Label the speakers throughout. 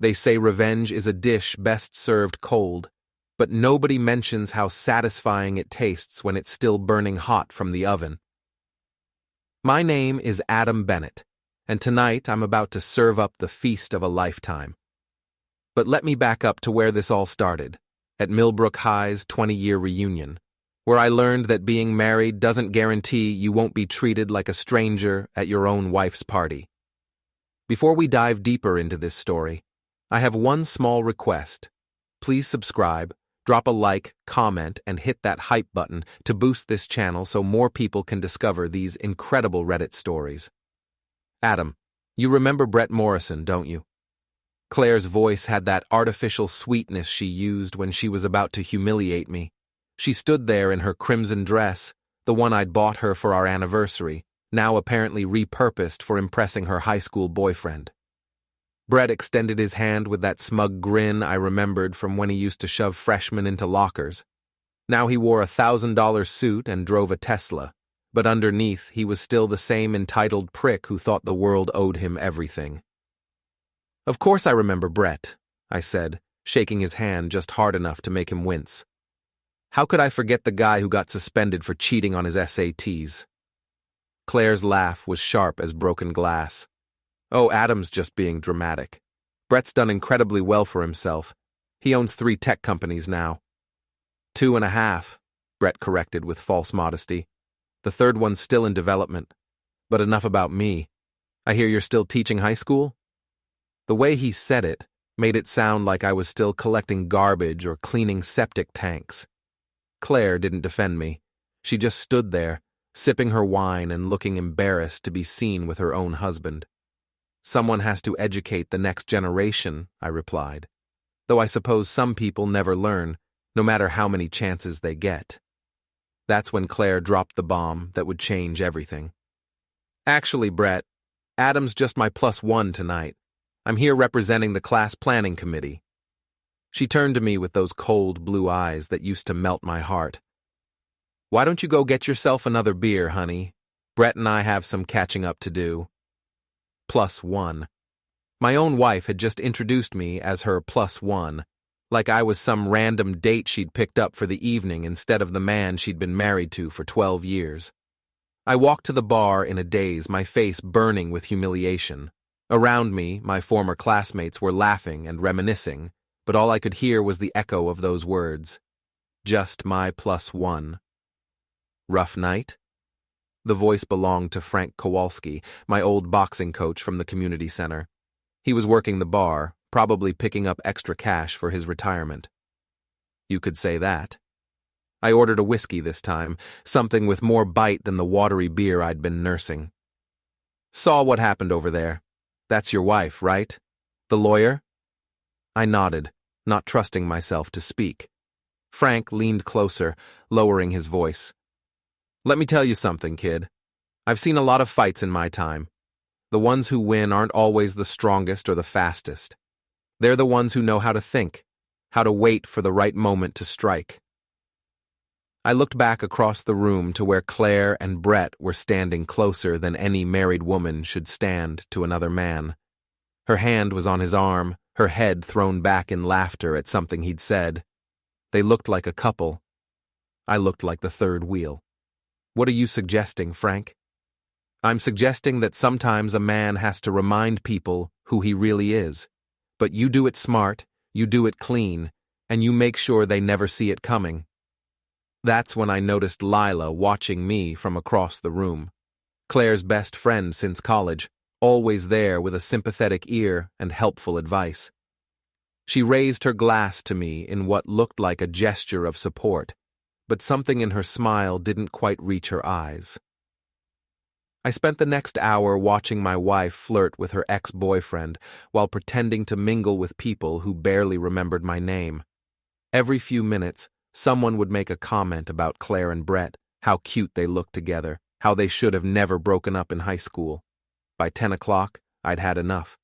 Speaker 1: They say revenge is a dish best served cold, but nobody mentions how satisfying it tastes when it's still burning hot from the oven. My name is Adam Bennett, and tonight I'm about to serve up the feast of a lifetime. But let me back up to where this all started, at Millbrook High's 20-year reunion, where I learned that being married doesn't guarantee you won't be treated like a stranger at your own wife's party. Before we dive deeper into this story, I have one small request. Please subscribe, drop a like, comment, and hit that hype button to boost this channel so more people can discover these incredible Reddit stories. Adam, you remember Brett Morrison, don't you? Claire's voice had that artificial sweetness she used when she was about to humiliate me. She stood there in her crimson dress, the one I'd bought her for our anniversary, now apparently repurposed for impressing her high school boyfriend. Brett extended his hand with that smug grin I remembered from when he used to shove freshmen into lockers. Now he wore a $1,000 suit and drove a Tesla, but underneath he was still the same entitled prick who thought the world owed him everything. Of course I remember Brett, I said, shaking his hand just hard enough to make him wince. How could I forget the guy who got suspended for cheating on his SATs? Claire's laugh was sharp as broken glass. Oh, Adam's just being dramatic. Brett's done incredibly well for himself. He owns 3 tech companies now. 2.5, Brett corrected with false modesty. The 3rd one's still in development. But enough about me. I hear you're still teaching high school? The way he said it made it sound like I was still collecting garbage or cleaning septic tanks. Claire didn't defend me. She just stood there, sipping her wine and looking embarrassed to be seen with her own husband. Someone has to educate the next generation, I replied. Though I suppose some people never learn, no matter how many chances they get. That's when Claire dropped the bomb that would change everything. Actually, Brett, Adam's just my +1 tonight. I'm here representing the class planning committee. She turned to me with those cold blue eyes that used to melt my heart. Why don't you go get yourself another beer, honey? Brett and I have some catching up to do. +1. My own wife had just introduced me as her +1, like I was some random date she'd picked up for the evening instead of the man she'd been married to for 12 years. I walked to the bar in a daze, my face burning with humiliation. Around me, my former classmates were laughing and reminiscing, but all I could hear was the echo of those words. Just my +1. Rough night? The voice belonged to Frank Kowalski, my old boxing coach from the community center. He was working the bar, probably picking up extra cash for his retirement. You could say that. I ordered a whiskey this time, something with more bite than the watery beer I'd been nursing. Saw what happened over there. That's your wife, right? The lawyer? I nodded, not trusting myself to speak. Frank leaned closer, lowering his voice. Let me tell you something, kid. I've seen a lot of fights in my time. The ones who win aren't always the strongest or the fastest. They're the ones who know how to think, how to wait for the right moment to strike. I looked back across the room to where Claire and Brett were standing closer than any married woman should stand to another man. Her hand was on his arm, her head thrown back in laughter at something he'd said. They looked like a couple. I looked like the 3rd wheel. What are you suggesting, Frank? I'm suggesting that sometimes a man has to remind people who he really is. But you do it smart, you do it clean, and you make sure they never see it coming. That's when I noticed Lila watching me from across the room. Claire's best friend since college, always there with a sympathetic ear and helpful advice. She raised her glass to me in what looked like a gesture of support, but something in her smile didn't quite reach her eyes. I spent the next hour watching my wife flirt with her ex-boyfriend while pretending to mingle with people who barely remembered my name. Every few minutes, someone would make a comment about Claire and Brett, how cute they looked together, how they should have never broken up in high school. By 10 o'clock, I'd had enough.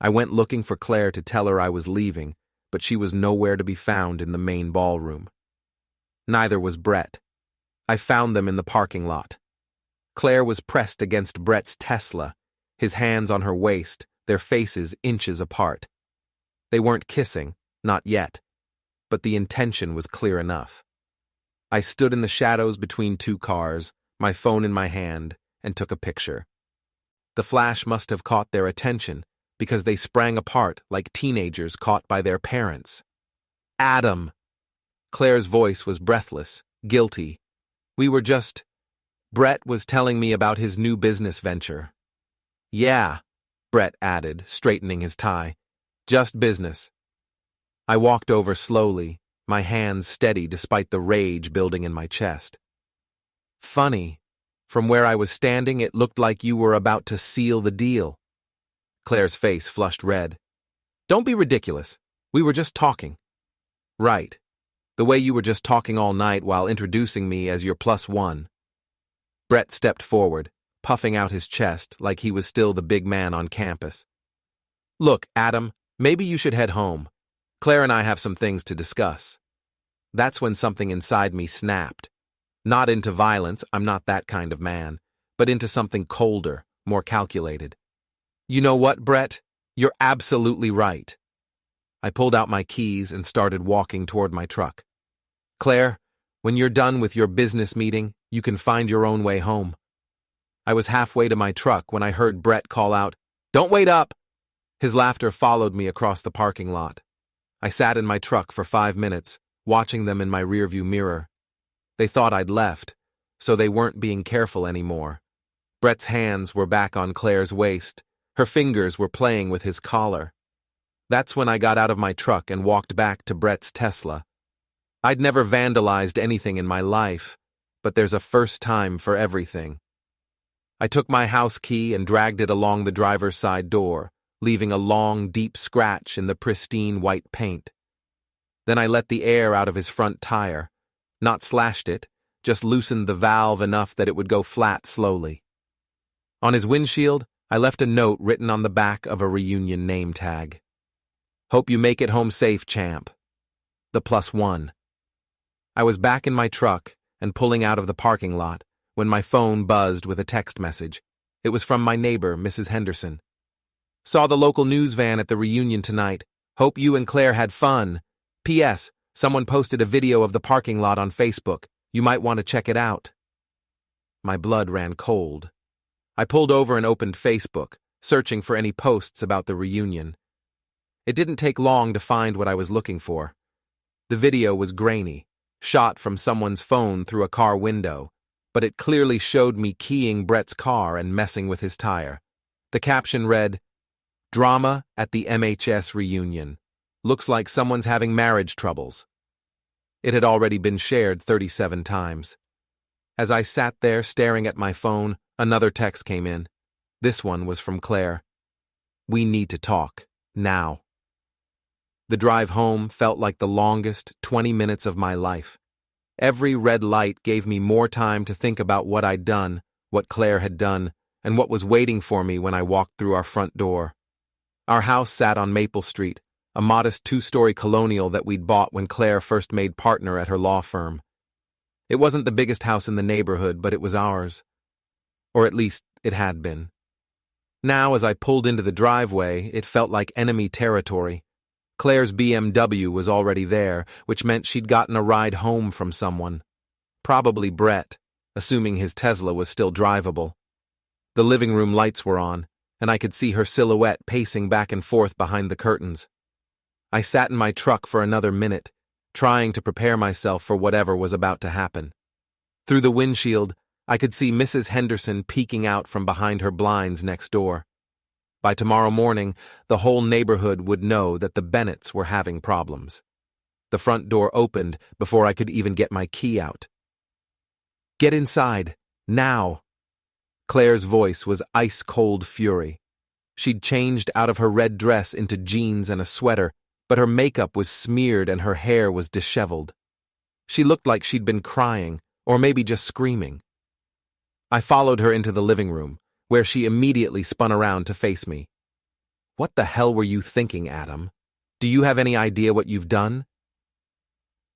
Speaker 1: I went looking for Claire to tell her I was leaving, but she was nowhere to be found in the main ballroom. Neither was Brett. I found them in the parking lot. Claire was pressed against Brett's Tesla, his hands on her waist, their faces inches apart. They weren't kissing, not yet, but the intention was clear enough. I stood in the shadows between two cars, my phone in my hand, and took a picture. The flash must have caught their attention, because they sprang apart like teenagers caught by their parents. Adam! Claire's voice was breathless, guilty. Brett was telling me about his new business venture. Yeah, Brett added, straightening his tie. Just business. I walked over slowly, my hands steady despite the rage building in my chest. Funny. From where I was standing, it looked like you were about to seal the deal. Claire's face flushed red. Don't be ridiculous. We were just talking. Right. The way you were just talking all night while introducing me as your +1. Brett stepped forward, puffing out his chest like he was still the big man on campus. Look, Adam, maybe you should head home. Claire and I have some things to discuss. That's when something inside me snapped. Not into violence, I'm not that kind of man, but into something colder, more calculated. You know what, Brett? You're absolutely right. I pulled out my keys and started walking toward my truck. Claire, when you're done with your business meeting, you can find your own way home. I was halfway to my truck when I heard Brett call out, Don't wait up! His laughter followed me across the parking lot. I sat in my truck for 5 minutes, watching them in my rearview mirror. They thought I'd left, so they weren't being careful anymore. Brett's hands were back on Claire's waist. Her fingers were playing with his collar. That's when I got out of my truck and walked back to Brett's Tesla. I'd never vandalized anything in my life, but there's a first time for everything. I took my house key and dragged it along the driver's side door, leaving a long, deep scratch in the pristine white paint. Then I let the air out of his front tire. Not slashed it, just loosened the valve enough that it would go flat slowly. On his windshield, I left a note written on the back of a reunion name tag. Hope you make it home safe, champ. The +1. I was back in my truck and pulling out of the parking lot when my phone buzzed with a text message. It was from my neighbor, Mrs. Henderson. Saw the local news van at the reunion tonight. Hope you and Claire had fun. P.S. Someone posted a video of the parking lot on Facebook. You might want to check it out. My blood ran cold. I pulled over and opened Facebook, searching for any posts about the reunion. It didn't take long to find what I was looking for. The video was grainy, shot from someone's phone through a car window, but it clearly showed me keying Brett's car and messing with his tire. The caption read, Drama at the MHS reunion. Looks like someone's having marriage troubles. It had already been shared 37 times. As I sat there staring at my phone, another text came in. This one was from Claire. We need to talk, now. The drive home felt like the longest 20 minutes of my life. Every red light gave me more time to think about what I'd done, what Claire had done, and what was waiting for me when I walked through our front door. Our house sat on Maple Street, a modest 2-story colonial that we'd bought when Claire first made partner at her law firm. It wasn't the biggest house in the neighborhood, but it was ours. Or at least, it had been. Now, as I pulled into the driveway, it felt like enemy territory. Claire's BMW was already there, which meant she'd gotten a ride home from someone. Probably Brett, assuming his Tesla was still drivable. The living room lights were on, and I could see her silhouette pacing back and forth behind the curtains. I sat in my truck for another minute, trying to prepare myself for whatever was about to happen. Through the windshield, I could see Mrs. Henderson peeking out from behind her blinds next door. By tomorrow morning, the whole neighborhood would know that the Bennetts were having problems. The front door opened before I could even get my key out. Get inside, now. Claire's voice was ice-cold fury. She'd changed out of her red dress into jeans and a sweater, but her makeup was smeared and her hair was disheveled. She looked like she'd been crying, or maybe just screaming. I followed her into the living room, where she immediately spun around to face me. What the hell were you thinking, Adam? Do you have any idea what you've done?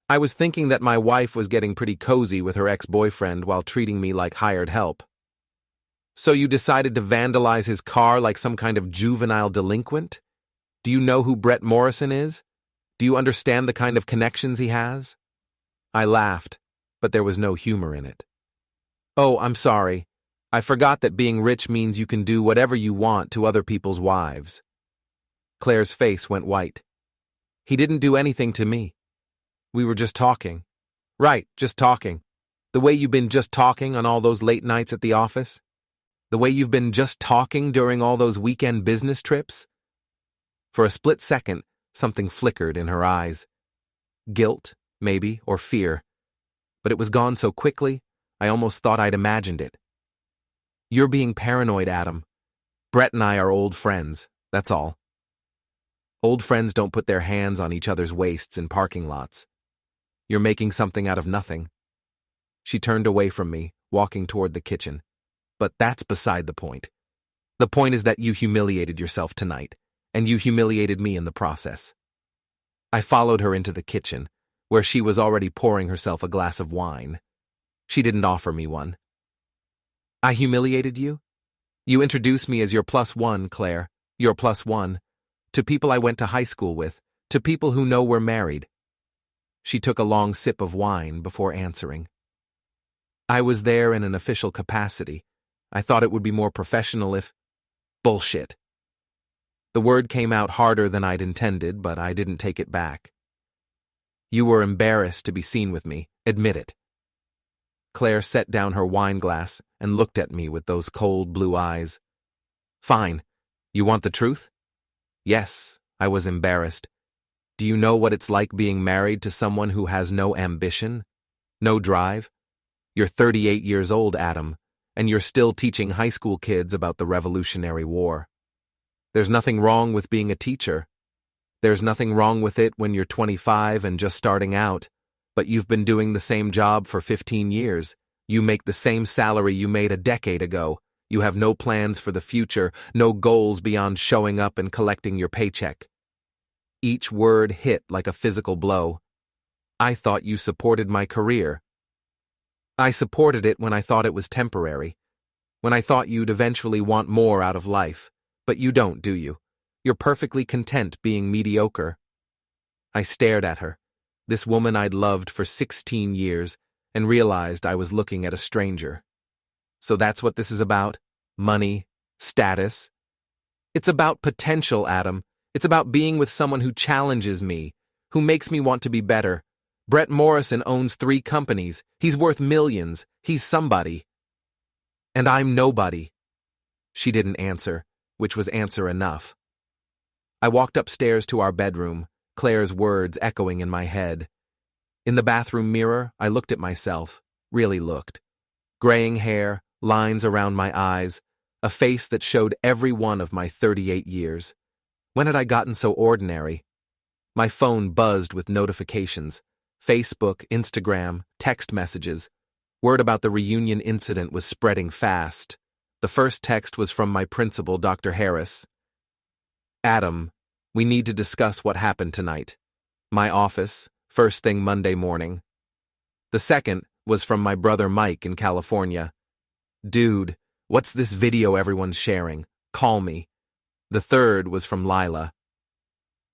Speaker 1: I was thinking that my wife was getting pretty cozy with her ex-boyfriend while treating me like hired help. So you decided to vandalize his car like some kind of juvenile delinquent? Do you know who Brett Morrison is? Do you understand the kind of connections he has? I laughed, but there was no humor in it. Oh, I'm sorry. I forgot that being rich means you can do whatever you want to other people's wives. Claire's face went white. He didn't do anything to me. We were just talking. Right, just talking. The way you've been just talking on all those late nights at the office? The way you've been just talking during all those weekend business trips? For a split second, something flickered in her eyes. Guilt, maybe, or fear. But it was gone so quickly, I almost thought I'd imagined it. You're being paranoid, Adam. Brett and I are old friends, that's all. Old friends don't put their hands on each other's waists in parking lots. You're making something out of nothing. She turned away from me, walking toward the kitchen. But that's beside the point. The point is that you humiliated yourself tonight, and you humiliated me in the process. I followed her into the kitchen, where she was already pouring herself a glass of wine. She didn't offer me one. I humiliated you? You introduced me as your +1, Claire, your +1, to people I went to high school with, to people who know we're married. She took a long sip of wine before answering. I was there in an official capacity. I thought it would be more professional if... Bullshit. The word came out harder than I'd intended, but I didn't take it back. You were embarrassed to be seen with me, admit it. Claire set down her wine glass and looked at me with those cold blue eyes. Fine. You want the truth? Yes, I was embarrassed. Do you know what it's like being married to someone who has no ambition? No drive? You're 38 years old, Adam, and you're still teaching high school kids about the Revolutionary War. There's nothing wrong with being a teacher. There's nothing wrong with it when you're 25 and just starting out, but you've been doing the same job for 15 years. You make the same salary you made a decade ago. You have no plans for the future, no goals beyond showing up and collecting your paycheck. Each word hit like a physical blow. I thought you supported my career. I supported it when I thought it was temporary, when I thought you'd eventually want more out of life. But you don't, do you? You're perfectly content being mediocre. I stared at her, this woman I'd loved for 16 years, and realized I was looking at a stranger. So that's what this is about? Money? Status? It's about potential, Adam. It's about being with someone who challenges me, who makes me want to be better. Brett Morrison owns 3 companies. He's worth millions. He's somebody. And I'm nobody. She didn't answer, which was answer enough. I walked upstairs to our bedroom, Claire's words echoing in my head. In the bathroom mirror, I looked at myself, really looked. Graying hair, lines around my eyes, a face that showed every one of my 38 years. When had I gotten so ordinary? My phone buzzed with notifications. Facebook, Instagram, text messages. Word about the reunion incident was spreading fast. The first text was from my principal, Dr. Harris. Adam, we need to discuss what happened tonight. My office, first thing Monday morning. The second was from my brother Mike in California. Dude, what's this video everyone's sharing? Call me. The third was from Lila.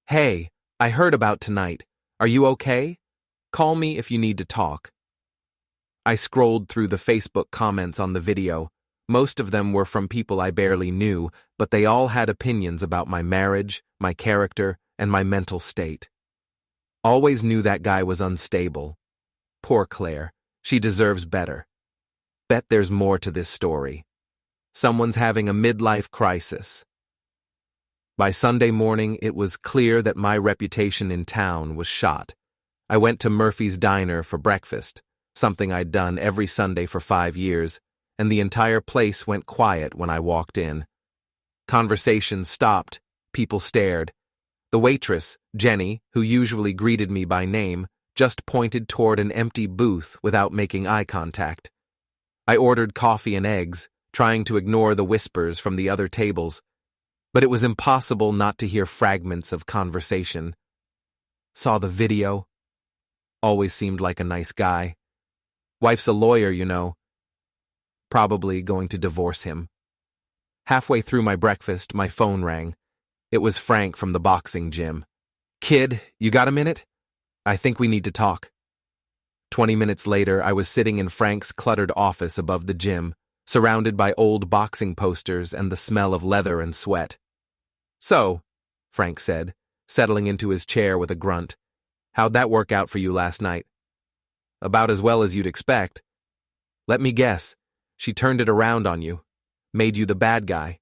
Speaker 1: Hey, I heard about tonight. Are you okay? Call me if you need to talk. I scrolled through the Facebook comments on the video. Most of them were from people I barely knew, but they all had opinions about my marriage, my character, and my mental state. Always knew that guy was unstable. Poor Claire. She deserves better. Bet there's more to this story. Someone's having a midlife crisis. By Sunday morning, it was clear that my reputation in town was shot. I went to Murphy's Diner for breakfast, something I'd done every Sunday for 5 years, and the entire place went quiet when I walked in. Conversations stopped, people stared. The waitress, Jenny, who usually greeted me by name, just pointed toward an empty booth without making eye contact. I ordered coffee and eggs, trying to ignore the whispers from the other tables, but it was impossible not to hear fragments of conversation. Saw the video. Always seemed like a nice guy. Wife's a lawyer, you know. Probably going to divorce him. Halfway through my breakfast, my phone rang. It was Frank from the boxing gym. "Kid, you got a minute? I think we need to talk." 20 minutes later, I was sitting in Frank's cluttered office above the gym, surrounded by old boxing posters and the smell of leather and sweat. "So," Frank said, settling into his chair with a grunt, "how'd that work out for you last night?" "About as well as you'd expect." "Let me guess, she turned it around on you, made you the bad guy."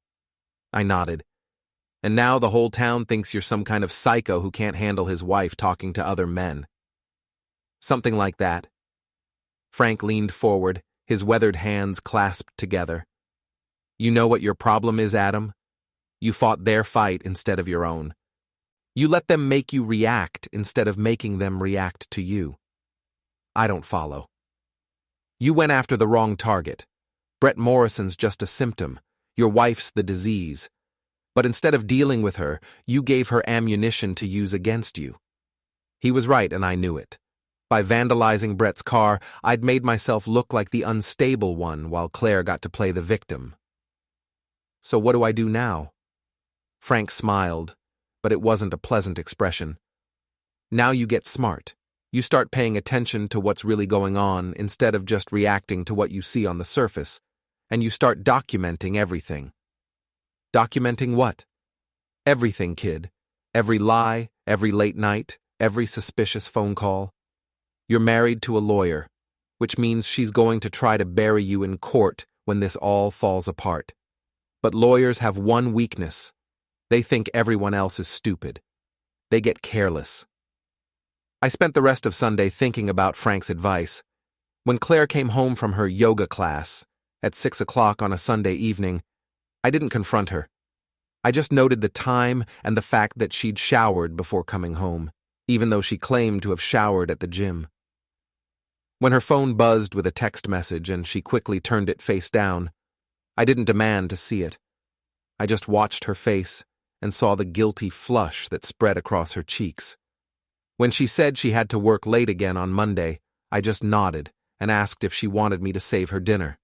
Speaker 1: I nodded. "And now the whole town thinks you're some kind of psycho who can't handle his wife talking to other men." "Something like that." Frank leaned forward, his weathered hands clasped together. "You know what your problem is, Adam? You fought their fight instead of your own. You let them make you react instead of making them react to you." "I don't follow." "You went after the wrong target. Brett Morrison's just a symptom. Your wife's the disease. But instead of dealing with her, you gave her ammunition to use against you." He was right, and I knew it. By vandalizing Brett's car, I'd made myself look like the unstable one while Claire got to play the victim. "So what do I do now?" Frank smiled, but it wasn't a pleasant expression. "Now you get smart. You start paying attention to what's really going on instead of just reacting to what you see on the surface, and you start documenting everything." "Documenting what?" "Everything, kid. Every lie, every late night, every suspicious phone call. You're married to a lawyer, which means she's going to try to bury you in court when this all falls apart. But lawyers have one weakness. They think everyone else is stupid. They get careless." I spent the rest of Sunday thinking about Frank's advice. When Claire came home from her yoga class at 6 o'clock on a Sunday evening, I didn't confront her. I just noted the time and the fact that she'd showered before coming home, even though she claimed to have showered at the gym. When her phone buzzed with a text message and she quickly turned it face down, I didn't demand to see it. I just watched her face and saw the guilty flush that spread across her cheeks. When she said she had to work late again on Monday, I just nodded and asked if she wanted me to save her dinner.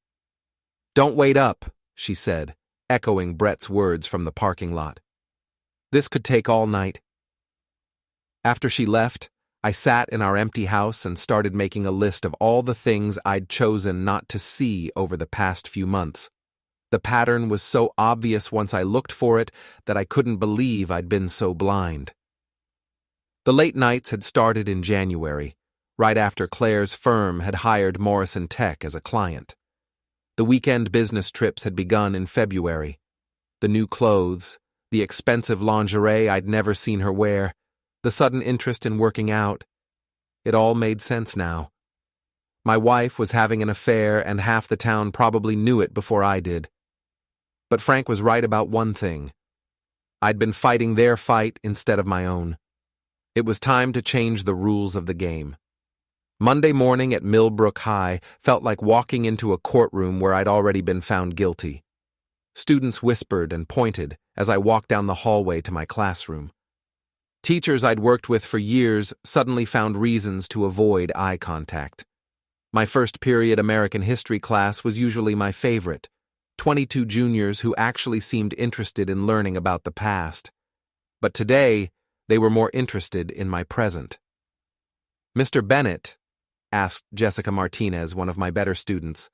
Speaker 1: "Don't wait up," she said, echoing Brett's words from the parking lot. "This could take all night." After she left, I sat in our empty house and started making a list of all the things I'd chosen not to see over the past few months. The pattern was so obvious once I looked for it that I couldn't believe I'd been so blind. The late nights had started in January, right after Claire's firm had hired Morrison Tech as a client. The weekend business trips had begun in February. The new clothes, the expensive lingerie I'd never seen her wear, the sudden interest in working out. It all made sense now. My wife was having an affair, and half the town probably knew it before I did. But Frank was right about one thing. I'd been fighting their fight instead of my own. It was time to change the rules of the game. Monday morning at Millbrook High felt like walking into a courtroom where I'd already been found guilty. Students whispered and pointed as I walked down the hallway to my classroom. Teachers I'd worked with for years suddenly found reasons to avoid eye contact. My first period American history class was usually my favorite. 22 juniors who actually seemed interested in learning about the past. But today, they were more interested in my present. "Mr. Bennett," asked Jessica Martinez, one of my better students,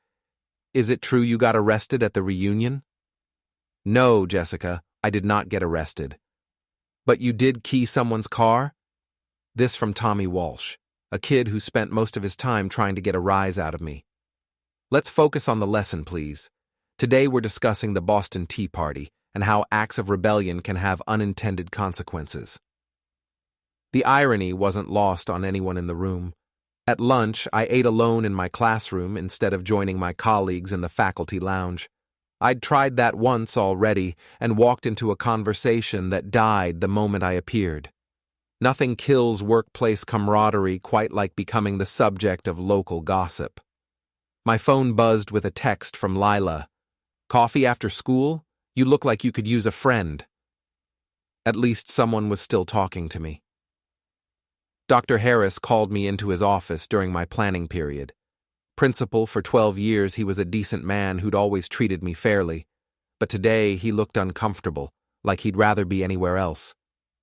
Speaker 1: "is it true you got arrested at the reunion?" "No, Jessica, I did not get arrested." "But you did key someone's car?" This from Tommy Walsh, a kid who spent most of his time trying to get a rise out of me. "Let's focus on the lesson, please. Today we're discussing the Boston Tea Party and how acts of rebellion can have unintended consequences." The irony wasn't lost on anyone in the room. At lunch, I ate alone in my classroom instead of joining my colleagues in the faculty lounge. I'd tried that once already and walked into a conversation that died the moment I appeared. Nothing kills workplace camaraderie quite like becoming the subject of local gossip. My phone buzzed with a text from Lila. "Coffee after school? You look like you could use a friend." At least someone was still talking to me. Dr. Harris called me into his office during my planning period. Principal for 12 years, he was a decent man who'd always treated me fairly. But today he looked uncomfortable, like he'd rather be anywhere else.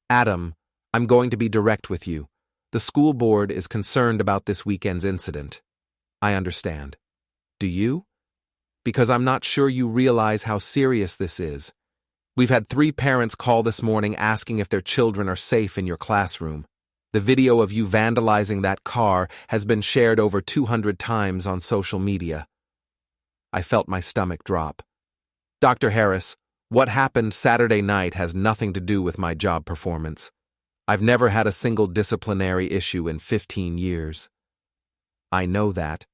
Speaker 1: Adam, I'm going to be direct with you. The school board is concerned about this weekend's incident. I understand. Do you? Because I'm not sure you realize how serious this is. We've had 3 parents call this morning asking if their children are safe in your classroom. The video of you vandalizing that car has been shared over 200 times on social media. I felt my stomach drop. Dr. Harris, what happened Saturday night has nothing to do with my job performance. I've never had a single disciplinary issue in 15 years. I know that,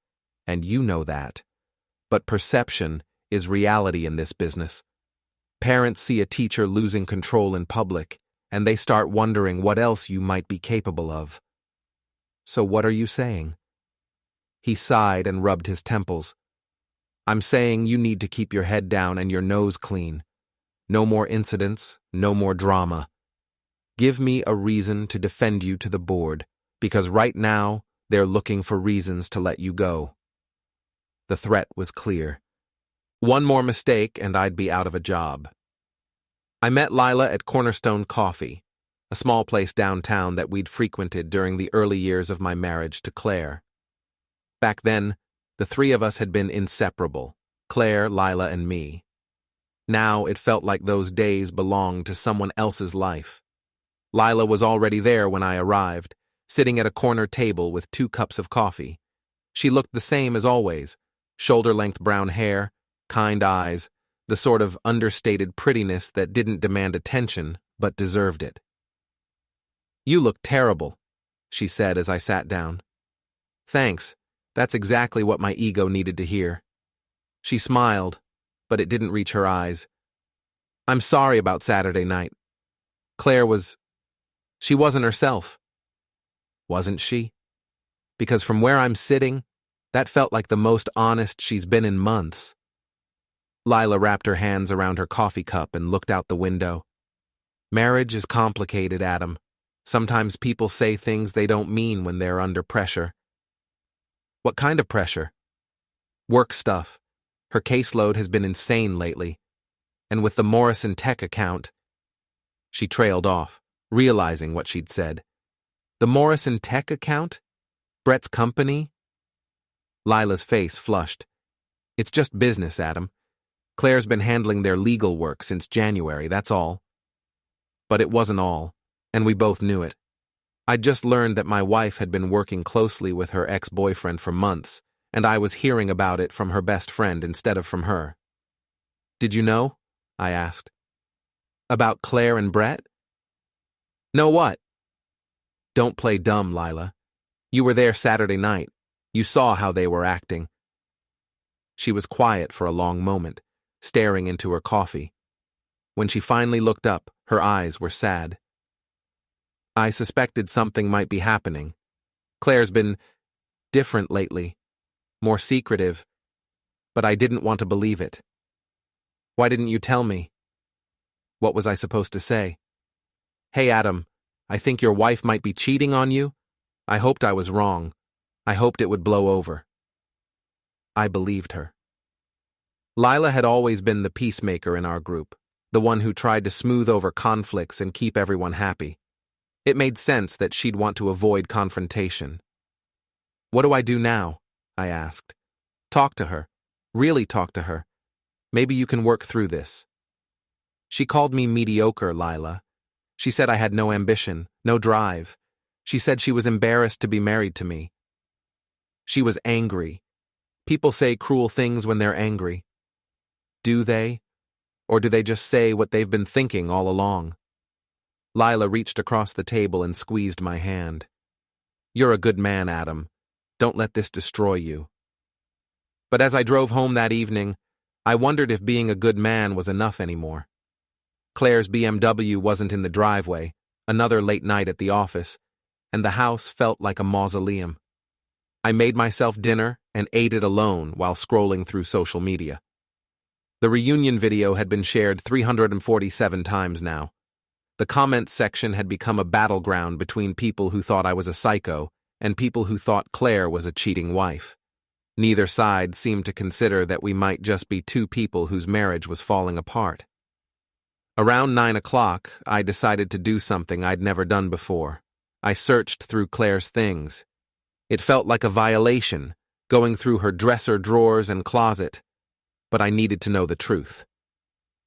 Speaker 1: and you know that. But perception is reality in this business. Parents see a teacher losing control in public, and they start wondering what else you might be capable of. So what are you saying? He sighed and rubbed his temples. I'm saying you need to keep your head down and your nose clean. No more incidents, no more drama. Give me a reason to defend you to the board, because right now they're looking for reasons to let you go. The threat was clear. One more mistake and I'd be out of a job. I met Lila at Cornerstone Coffee, a small place downtown that we'd frequented during the early years of my marriage to Claire. Back then, the 3 of us had been inseparable, Claire, Lila, and me. Now it felt like those days belonged to someone else's life. Lila was already there when I arrived, sitting at a corner table with 2 cups of coffee. She looked the same as always, shoulder-length brown hair, kind eyes, the sort of understated prettiness that didn't demand attention but deserved it. You look terrible, she said as I sat down. Thanks, that's exactly what my ego needed to hear. She smiled, but it didn't reach her eyes. I'm sorry about Saturday night. Claire she wasn't herself. Wasn't she? Because from where I'm sitting, that felt like the most honest she's been in months. Lila wrapped her hands around her coffee cup and looked out the window. Marriage is complicated, Adam. Sometimes people say things they don't mean when they're under pressure. What kind of pressure? Work stuff. Her caseload has been insane lately. And with the Morrison tech account... She trailed off, realizing what she'd said. The Morrison tech account? Brett's company? Lila's face flushed. It's just business, Adam. Claire's been handling their legal work since January, that's all. But it wasn't all, and we both knew it. I'd just learned that my wife had been working closely with her ex-boyfriend for months, and I was hearing about it from her best friend instead of from her. Did you know? I asked. About Claire and Brett? Know what? Don't play dumb, Lila. You were there Saturday night. You saw how they were acting. She was quiet for a long moment, staring into her coffee. When she finally looked up, her eyes were sad. I suspected something might be happening. Claire's been different lately, more secretive, but I didn't want to believe it. Why didn't you tell me? What was I supposed to say? Hey, Adam, I think your wife might be cheating on you. I hoped I was wrong. I hoped it would blow over. I believed her. Lila had always been the peacemaker in our group, the one who tried to smooth over conflicts and keep everyone happy. It made sense that she'd want to avoid confrontation. What do I do now? I asked. Talk to her. Really talk to her. Maybe you can work through this. She called me mediocre, Lila. She said I had no ambition, no drive. She said she was embarrassed to be married to me. She was angry. People say cruel things when they're angry. Do they? Or do they just say what they've been thinking all along? Lila reached across the table and squeezed my hand. You're a good man, Adam. Don't let this destroy you. But as I drove home that evening, I wondered if being a good man was enough anymore. Claire's BMW wasn't in the driveway, another late night at the office, and the house felt like a mausoleum. I made myself dinner and ate it alone while scrolling through social media. The reunion video had been shared 347 times now. The comments section had become a battleground between people who thought I was a psycho and people who thought Claire was a cheating wife. Neither side seemed to consider that we might just be 2 people whose marriage was falling apart. Around 9 o'clock, I decided to do something I'd never done before. I searched through Claire's things. It felt like a violation, going through her dresser drawers and closet, but I needed to know the truth.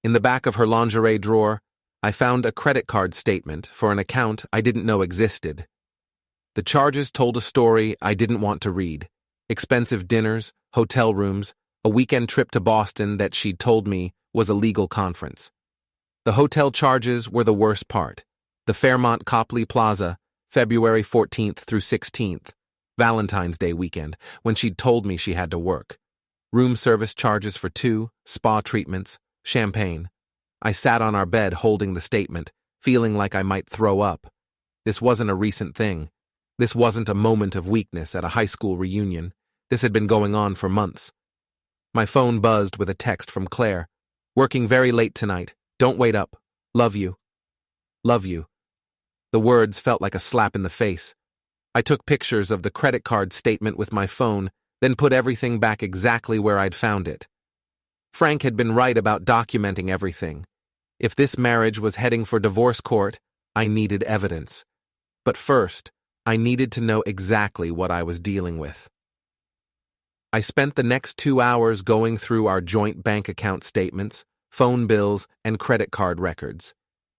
Speaker 1: In the back of her lingerie drawer, I found a credit card statement for an account I didn't know existed. The charges told a story I didn't want to read. Expensive dinners, hotel rooms, a weekend trip to Boston that she'd told me was a legal conference. The hotel charges were the worst part. The Fairmont Copley Plaza, February 14th through 16th, Valentine's Day weekend, when she'd told me she had to work. Room service charges for 2, spa treatments, champagne. I sat on our bed holding the statement, feeling like I might throw up. This wasn't a recent thing. This wasn't a moment of weakness at a high school reunion. This had been going on for months. My phone buzzed with a text from Claire. "Working very late tonight. Don't wait up. Love you. Love you." The words felt like a slap in the face. I took pictures of the credit card statement with my phone, then put everything back exactly where I'd found it. Frank had been right about documenting everything. If this marriage was heading for divorce court, I needed evidence. But first, I needed to know exactly what I was dealing with. I spent the next 2 hours going through our joint bank account statements, phone bills, and credit card records.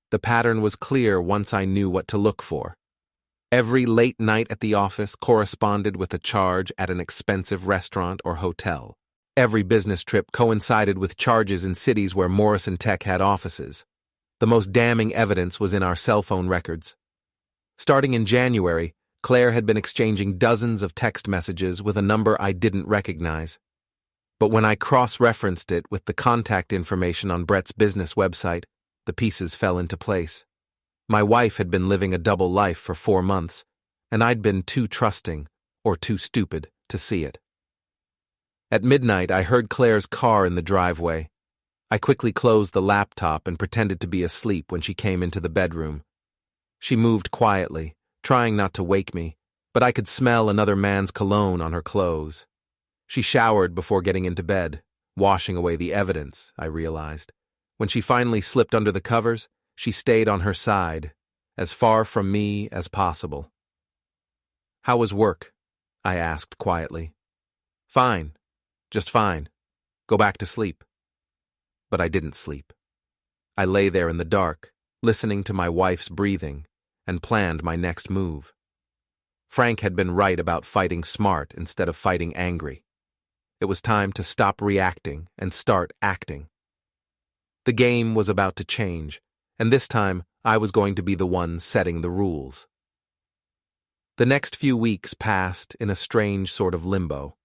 Speaker 1: The pattern was clear once I knew what to look for. Every late night at the office corresponded with a charge at an expensive restaurant or hotel. Every business trip coincided with charges in cities where Morrison Tech had offices. The most damning evidence was in our cell phone records. Starting in January, Claire had been exchanging dozens of text messages with a number I didn't recognize. But when I cross-referenced it with the contact information on Brett's business website, the pieces fell into place. My wife had been living a double life for 4 months, and I'd been too trusting, or too stupid, to see it. At midnight, I heard Claire's car in the driveway. I quickly closed the laptop and pretended to be asleep when she came into the bedroom. She moved quietly, trying not to wake me, but I could smell another man's cologne on her clothes. She showered before getting into bed, washing away the evidence, I realized. When she finally slipped under the covers, she stayed on her side, as far from me as possible. "How was work?" I asked quietly. "Fine. Just fine. Go back to sleep." But I didn't sleep. I lay there in the dark, listening to my wife's breathing, and planned my next move. Frank had been right about fighting smart instead of fighting angry. It was time to stop reacting and start acting. The game was about to change, and this time I was going to be the one setting the rules. The next few weeks passed in a strange sort of limbo.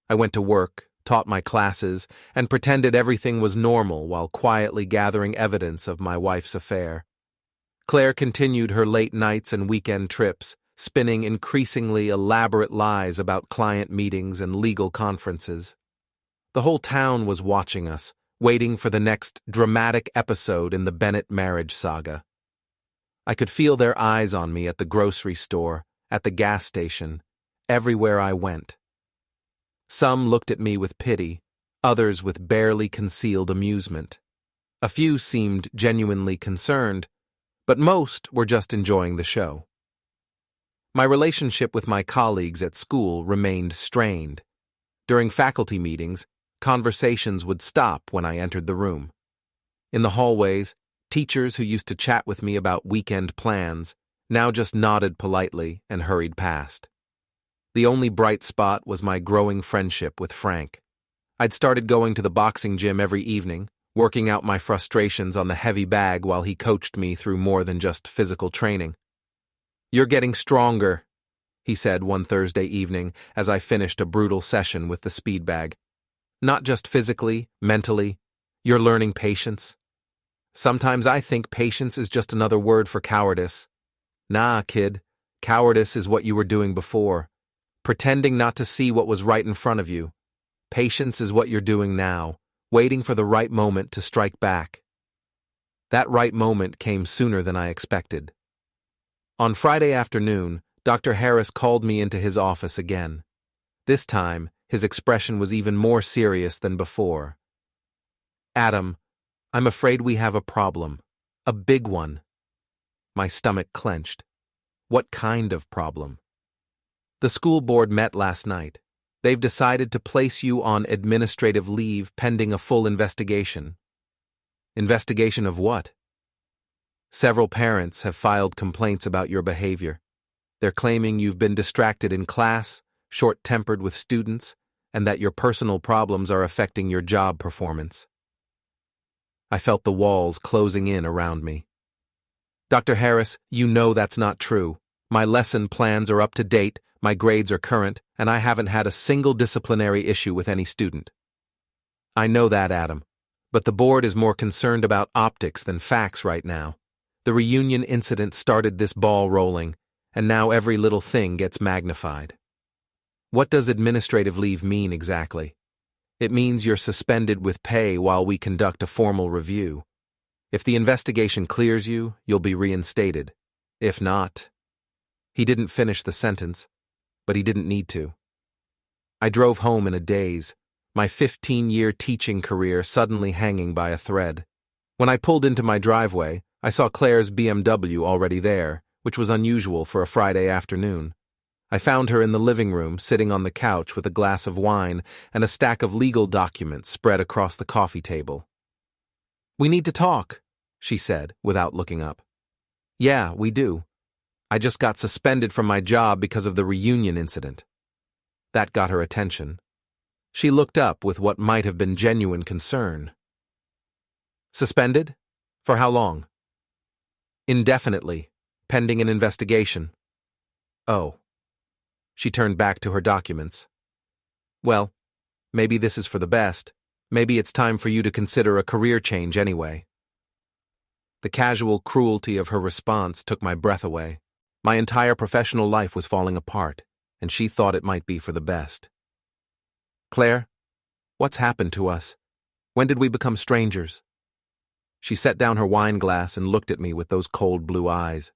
Speaker 1: I went to work, taught my classes, and pretended everything was normal while quietly gathering evidence of my wife's affair. Claire continued her late nights and weekend trips, spinning increasingly elaborate lies about client meetings and legal conferences. The whole town was watching us, waiting for the next dramatic episode in the Bennett marriage saga. I could feel their eyes on me at the grocery store, at the gas station, everywhere I went. Some looked at me with pity, others with barely concealed amusement. A few seemed genuinely concerned, but most were just enjoying the show. My relationship with my colleagues at school remained strained. During faculty meetings, conversations would stop when I entered the room. In the hallways, teachers who used to chat with me about weekend plans now just nodded politely and hurried past. The only bright spot was my growing friendship with Frank. I'd started going to the boxing gym every evening, working out my frustrations on the heavy bag while he coached me through more than just physical training. "You're getting stronger," he said one Thursday evening as I finished a brutal session with the speed bag. "Not just physically, mentally. You're learning patience." Sometimes I think patience is just another word for cowardice. Nah, kid. Cowardice is what you were doing before. Pretending not to see what was right in front of you. Patience is what you're doing now, waiting for the right moment to strike back. That right moment came sooner than I expected. On Friday afternoon, Dr. Harris called me into his office again. This time, his expression was even more serious than before. "Adam, I'm afraid we have a problem. A big one. My stomach clenched. What kind of problem? The school board met last night. They've decided to place you on administrative leave pending a full investigation. Investigation of what? Several parents have filed complaints about your behavior. They're claiming you've been distracted in class, short-tempered with students, and that your personal problems are affecting your job performance. I felt the walls closing in around me. Dr. Harris, you know that's not true. My lesson plans are up to date, my grades are current, and I haven't had a single disciplinary issue with any student. I know that, Adam, but the board is more concerned about optics than facts right now. The reunion incident started this ball rolling, and now every little thing gets magnified. What does administrative leave mean exactly? It means you're suspended with pay while we conduct a formal review. If the investigation clears you, you'll be reinstated. If not... He didn't finish the sentence, but he didn't need to. I drove home in a daze, my 15-year teaching career suddenly hanging by a thread. When I pulled into my driveway, I saw Claire's BMW already there, which was unusual for a Friday afternoon. I found her in the living room, sitting on the couch with a glass of wine and a stack of legal documents spread across the coffee table. "We need to talk," she said, without looking up. "Yeah, we do. I just got suspended from my job because of the reunion incident." That got her attention. She looked up with what might have been genuine concern. "Suspended? For how long?" "Indefinitely, pending an investigation." "Oh." She turned back to her documents. "Well, maybe this is for the best. Maybe it's time for you to consider a career change anyway." The casual cruelty of her response took my breath away. My entire professional life was falling apart, and she thought it might be for the best. "Claire, what's happened to us? When did we become strangers?" She set down her wine glass and looked at me with those cold blue eyes.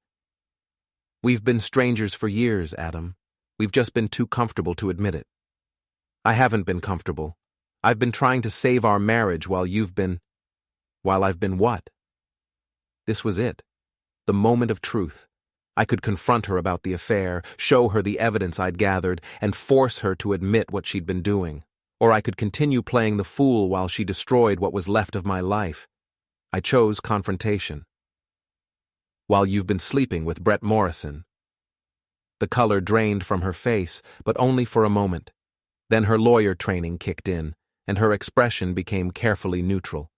Speaker 1: "We've been strangers for years, Adam. We've just been too comfortable to admit it." "I haven't been comfortable. I've been trying to save our marriage while you've been..." "While I've been what?" This was it. The moment of truth. I could confront her about the affair, show her the evidence I'd gathered, and force her to admit what she'd been doing. Or I could continue playing the fool while she destroyed what was left of my life. I chose confrontation. "While you've been sleeping with Brett Morrison." The color drained from her face, but only for a moment. Then her lawyer training kicked in, and her expression became carefully neutral.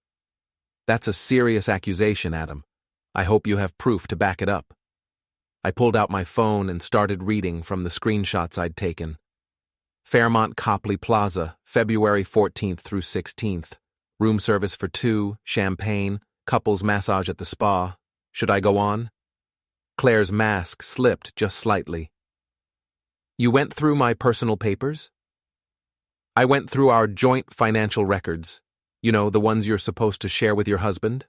Speaker 1: "That's a serious accusation, Adam. I hope you have proof to back it up." I pulled out my phone and started reading from the screenshots I'd taken. Fairmont Copley Plaza, February 14th through 16th. Room service for 2, champagne, couples massage at the spa. Should I go on? Claire's mask slipped just slightly. "You went through my personal papers?" "I went through our joint financial records. You know, the ones you're supposed to share with your husband."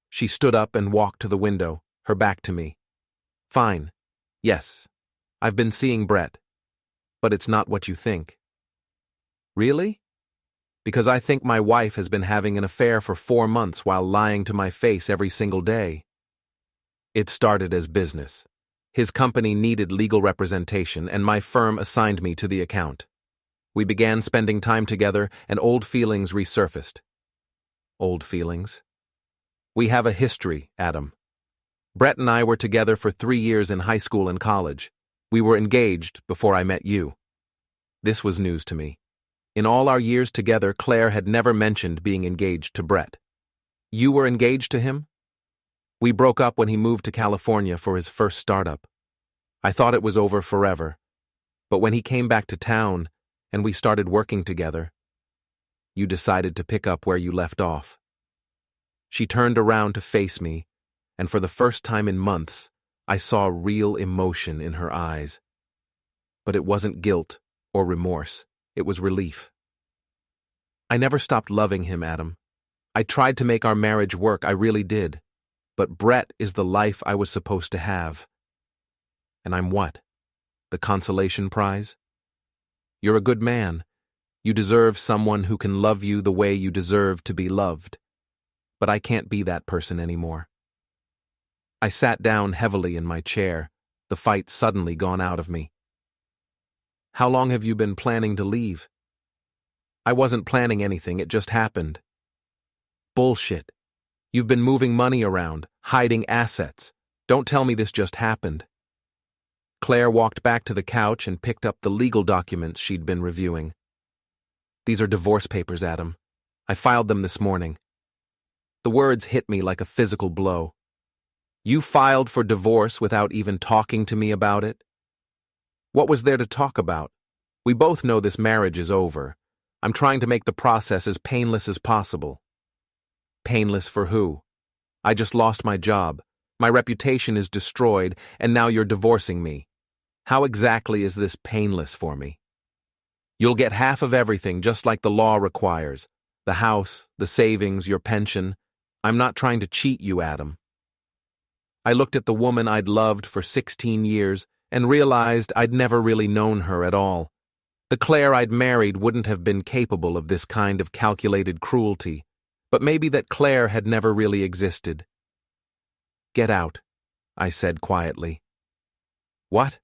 Speaker 1: She stood up and walked to the window, her back to me. "Fine. Yes. I've been seeing Brett. But it's not what you think." "Really?" "Because I think my wife has been having an affair for 4 months while lying to my face every single day." "It started as business. His company needed legal representation, and my firm assigned me to the account. We began spending time together, and old feelings resurfaced." "Old feelings?" "We have a history, Adam. Brett and I were together for 3 years in high school and college. We were engaged before I met you." This was news to me. In all our years together, Claire had never mentioned being engaged to Brett. "You were engaged to him?" "We broke up when he moved to California for his first startup. I thought it was over forever. But when he came back to town, and we started working together, you decided to pick up where you left off." She turned around to face me, and for the first time in months, I saw real emotion in her eyes. But it wasn't guilt or remorse. It was relief. "I never stopped loving him, Adam. I tried to make our marriage work, I really did. But Brett is the life I was supposed to have. And I'm what? The consolation prize? You're a good man. You deserve someone who can love you the way you deserve to be loved. but I can't be that person anymore. I sat down heavily in my chair, the fight suddenly gone out of me. How long have you been planning to leave? I wasn't planning anything, it just happened. Bullshit. You've been moving money around, hiding assets. Don't tell me this just happened. Claire walked back to the couch and picked up the legal documents she'd been reviewing. These are divorce papers, Adam. I filed them this morning. The words hit me like a physical blow. You filed for divorce without even talking to me about it? What was there to talk about? We both know this marriage is over. I'm trying to make the process as painless as possible. Painless for who? I just lost my job. My reputation is destroyed, and now you're divorcing me. How exactly is this painless for me? You'll get half of everything just like the law requires. The house, the savings, your pension. I'm not trying to cheat you, Adam. I looked at the woman I'd loved for 16 years and realized I'd never really known her at all. The Claire I'd married wouldn't have been capable of this kind of calculated cruelty, but maybe that Claire had never really existed. Get out, I said quietly. What?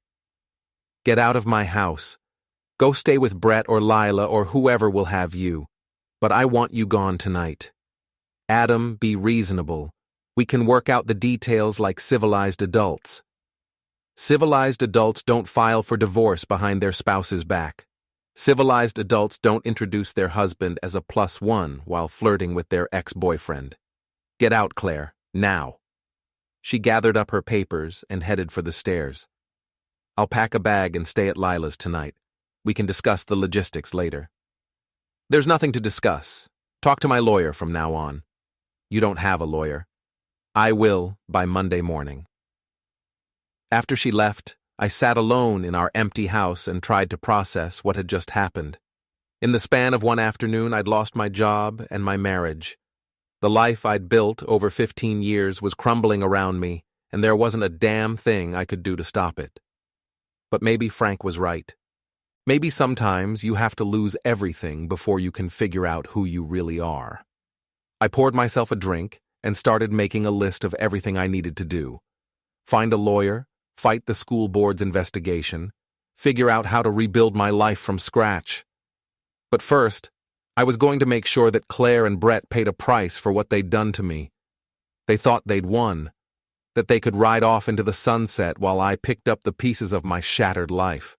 Speaker 1: Get out of my house. Go stay with Brett or Lila or whoever will have you. But I want you gone tonight. Adam, be reasonable. We can work out the details like civilized adults. Civilized adults don't file for divorce behind their spouse's back. Civilized adults don't introduce their husband as a +1 while flirting with their ex-boyfriend. Get out, Claire, now. She gathered up her papers and headed for the stairs. I'll pack a bag and stay at Lila's tonight. We can discuss the logistics later. There's nothing to discuss. Talk to my lawyer from now on. You don't have a lawyer. I will by Monday morning. After she left, I sat alone in our empty house and tried to process what had just happened. In the span of one afternoon, I'd lost my job and my marriage. The life I'd built over 15 years was crumbling around me, and there wasn't a damn thing I could do to stop it. But maybe Frank was right. Maybe sometimes you have to lose everything before you can figure out who you really are. I poured myself a drink and started making a list of everything I needed to do. Find a lawyer, fight the school board's investigation, figure out how to rebuild my life from scratch. But first, I was going to make sure that Claire and Brett paid a price for what they'd done to me. They thought they'd won, that they could ride off into the sunset while I picked up the pieces of my shattered life.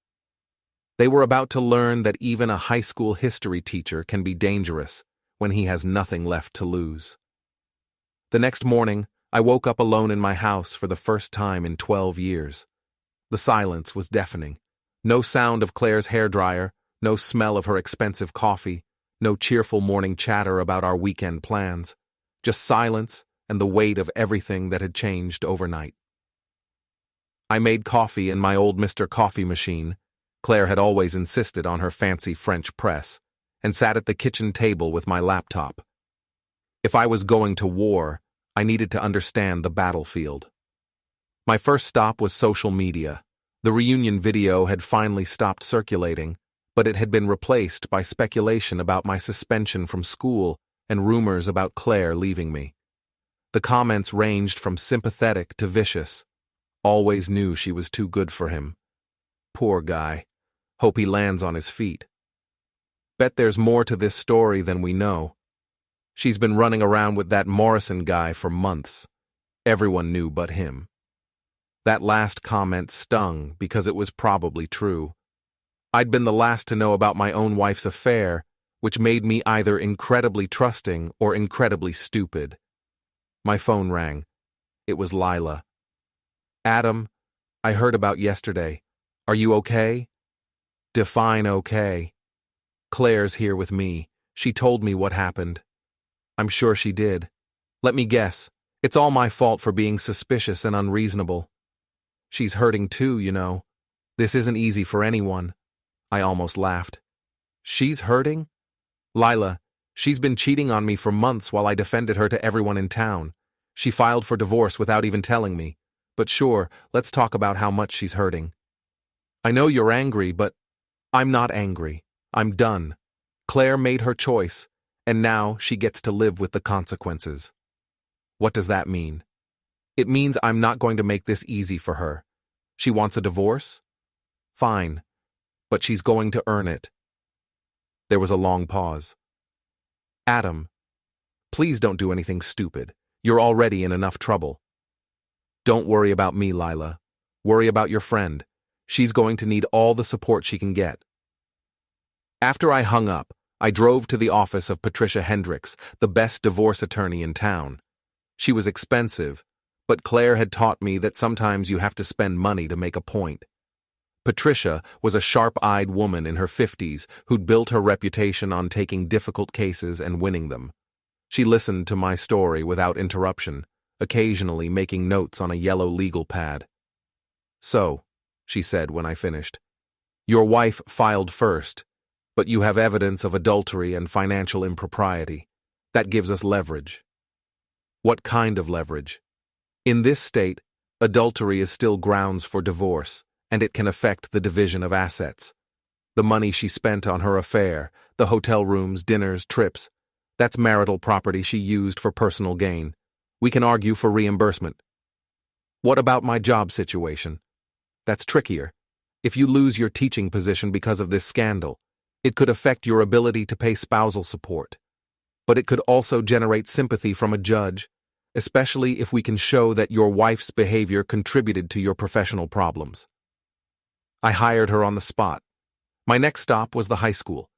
Speaker 1: They were about to learn that even a high school history teacher can be dangerous when he has nothing left to lose. The next morning, I woke up alone in my house for the first time in 12 years. The silence was deafening. No sound of Claire's hairdryer, no smell of her expensive coffee, no cheerful morning chatter about our weekend plans. Just silence and the weight of everything that had changed overnight. I made coffee in my old Mr. Coffee machine. Claire had always insisted on her fancy French press, and sat at the kitchen table with my laptop. If I was going to war, I needed to understand the battlefield. My first stop was social media. The reunion video had finally stopped circulating, but it had been replaced by speculation about my suspension from school and rumors about Claire leaving me. The comments ranged from sympathetic to vicious. Always knew she was too good for him. Poor guy. Hope he lands on his feet. Bet there's more to this story than we know. She's been running around with that Morrison guy for months. Everyone knew but him. That last comment stung because it was probably true. I'd been the last to know about my own wife's affair, which made me either incredibly trusting or incredibly stupid. My phone rang. It was Lila. Adam, I heard about yesterday. Are you okay? Define okay. Claire's here with me. She told me what happened. I'm sure she did. Let me guess. It's all my fault for being suspicious and unreasonable. She's hurting too, you know. This isn't easy for anyone. I almost laughed. She's hurting? Lila, she's been cheating on me for months while I defended her to everyone in town. She filed for divorce without even telling me. But sure, let's talk about how much she's hurting. I know you're angry, but I'm not angry. I'm done. Claire made her choice, and now she gets to live with the consequences. What does that mean? It means I'm not going to make this easy for her. She wants a divorce? Fine, but she's going to earn it. There was a long pause. Adam, please don't do anything stupid. You're already in enough trouble. Don't worry about me, Lila. Worry about your friend. She's going to need all the support she can get. After I hung up, I drove to the office of Patricia Hendricks, the best divorce attorney in town. She was expensive, but Claire had taught me that sometimes you have to spend money to make a point. Patricia was a sharp-eyed woman in her 50s who'd built her reputation on taking difficult cases and winning them. She listened to my story without interruption, occasionally making notes on a yellow legal pad. So, she said when I finished, your wife filed first, but you have evidence of adultery and financial impropriety. That gives us leverage. What kind of leverage? In this state, adultery is still grounds for divorce, and it can affect the division of assets. The money she spent on her affair, the hotel rooms, dinners, trips, that's marital property she used for personal gain. We can argue for reimbursement. What about my job situation? That's trickier. If you lose your teaching position because of this scandal, it could affect your ability to pay spousal support. But it could also generate sympathy from a judge, especially if we can show that your wife's behavior contributed to your professional problems. I hired her on the spot. My next stop was the high school.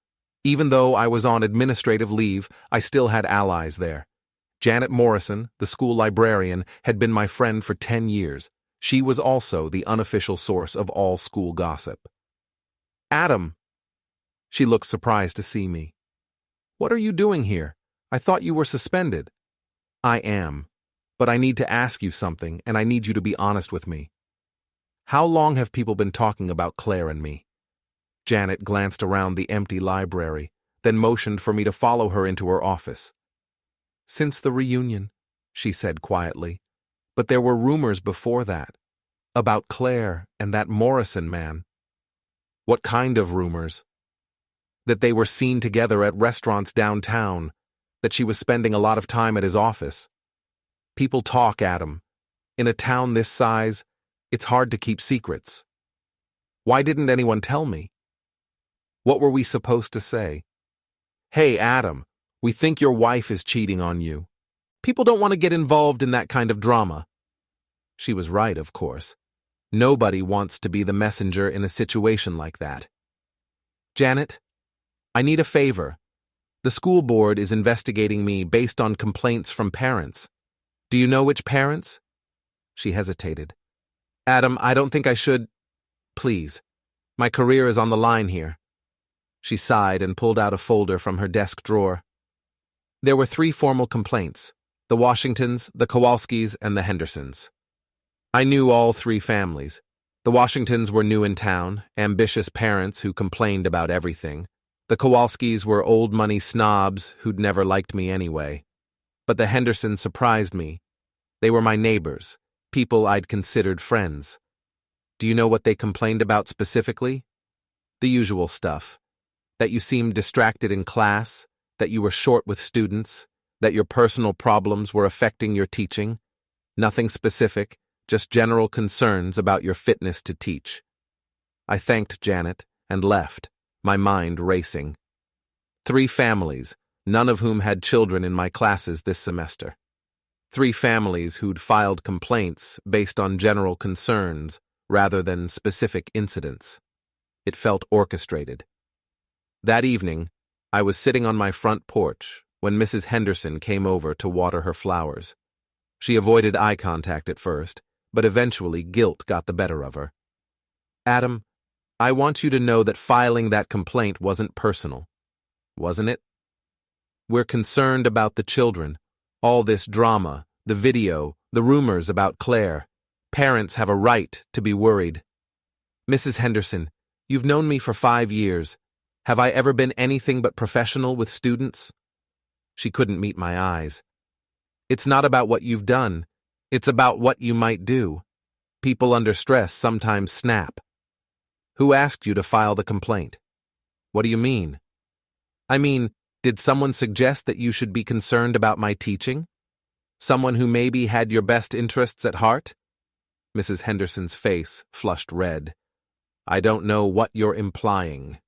Speaker 1: Even though I was on administrative leave, I still had allies there. Janet Morrison, the school librarian, had been my friend for 10 years. She was also the unofficial source of all school gossip. Adam! She looked surprised to see me. What are you doing here? I thought you were suspended. I am, but I need to ask you something, and I need you to be honest with me. How long have people been talking about Claire and me? Janet glanced around the empty library, then motioned for me to follow her into her office. Since the reunion, she said quietly, but there were rumors before that, about Claire and that Morrison man. What kind of rumors? That they were seen together at restaurants downtown, that she was spending a lot of time at his office. People talk, Adam. In a town this size, it's hard to keep secrets. Why didn't anyone tell me? What were we supposed to say? Hey, Adam, we think your wife is cheating on you. People don't want to get involved in that kind of drama. She was right, of course. Nobody wants to be the messenger in a situation like that. Janet, I need a favor. The school board is investigating me based on complaints from parents. Do you know which parents? She hesitated. Adam, I don't think I should. Please. My career is on the line here. She sighed and pulled out a folder from her desk drawer. There were 3 formal complaints: the Washingtons, the Kowalskis, and the Hendersons. I knew all 3 families. The Washingtons were new in town, ambitious parents who complained about everything. The Kowalskis were old-money snobs who'd never liked me anyway. But the Hendersons surprised me. They were my neighbors, people I'd considered friends. Do you know what they complained about specifically? The usual stuff. That you seemed distracted in class, that you were short with students, that your personal problems were affecting your teaching. Nothing specific, just general concerns about your fitness to teach. I thanked Janet and left, my mind racing. 3 families, none of whom had children in my classes this semester. 3 families who'd filed complaints based on general concerns rather than specific incidents. It felt orchestrated. That evening, I was sitting on my front porch when Mrs. Henderson came over to water her flowers. She avoided eye contact at first, but eventually guilt got the better of her. Adam, I want you to know that filing that complaint wasn't personal. Wasn't it? We're concerned about the children, all this drama, the video, the rumors about Claire. Parents have a right to be worried. Mrs. Henderson, you've known me for 5 years. Have I ever been anything but professional with students? She couldn't meet my eyes. It's not about what you've done. It's about what you might do. People under stress sometimes snap. Who asked you to file the complaint? What do you mean? I mean, did someone suggest that you should be concerned about my teaching? Someone who maybe had your best interests at heart? Mrs. Henderson's face flushed red. I don't know what you're implying.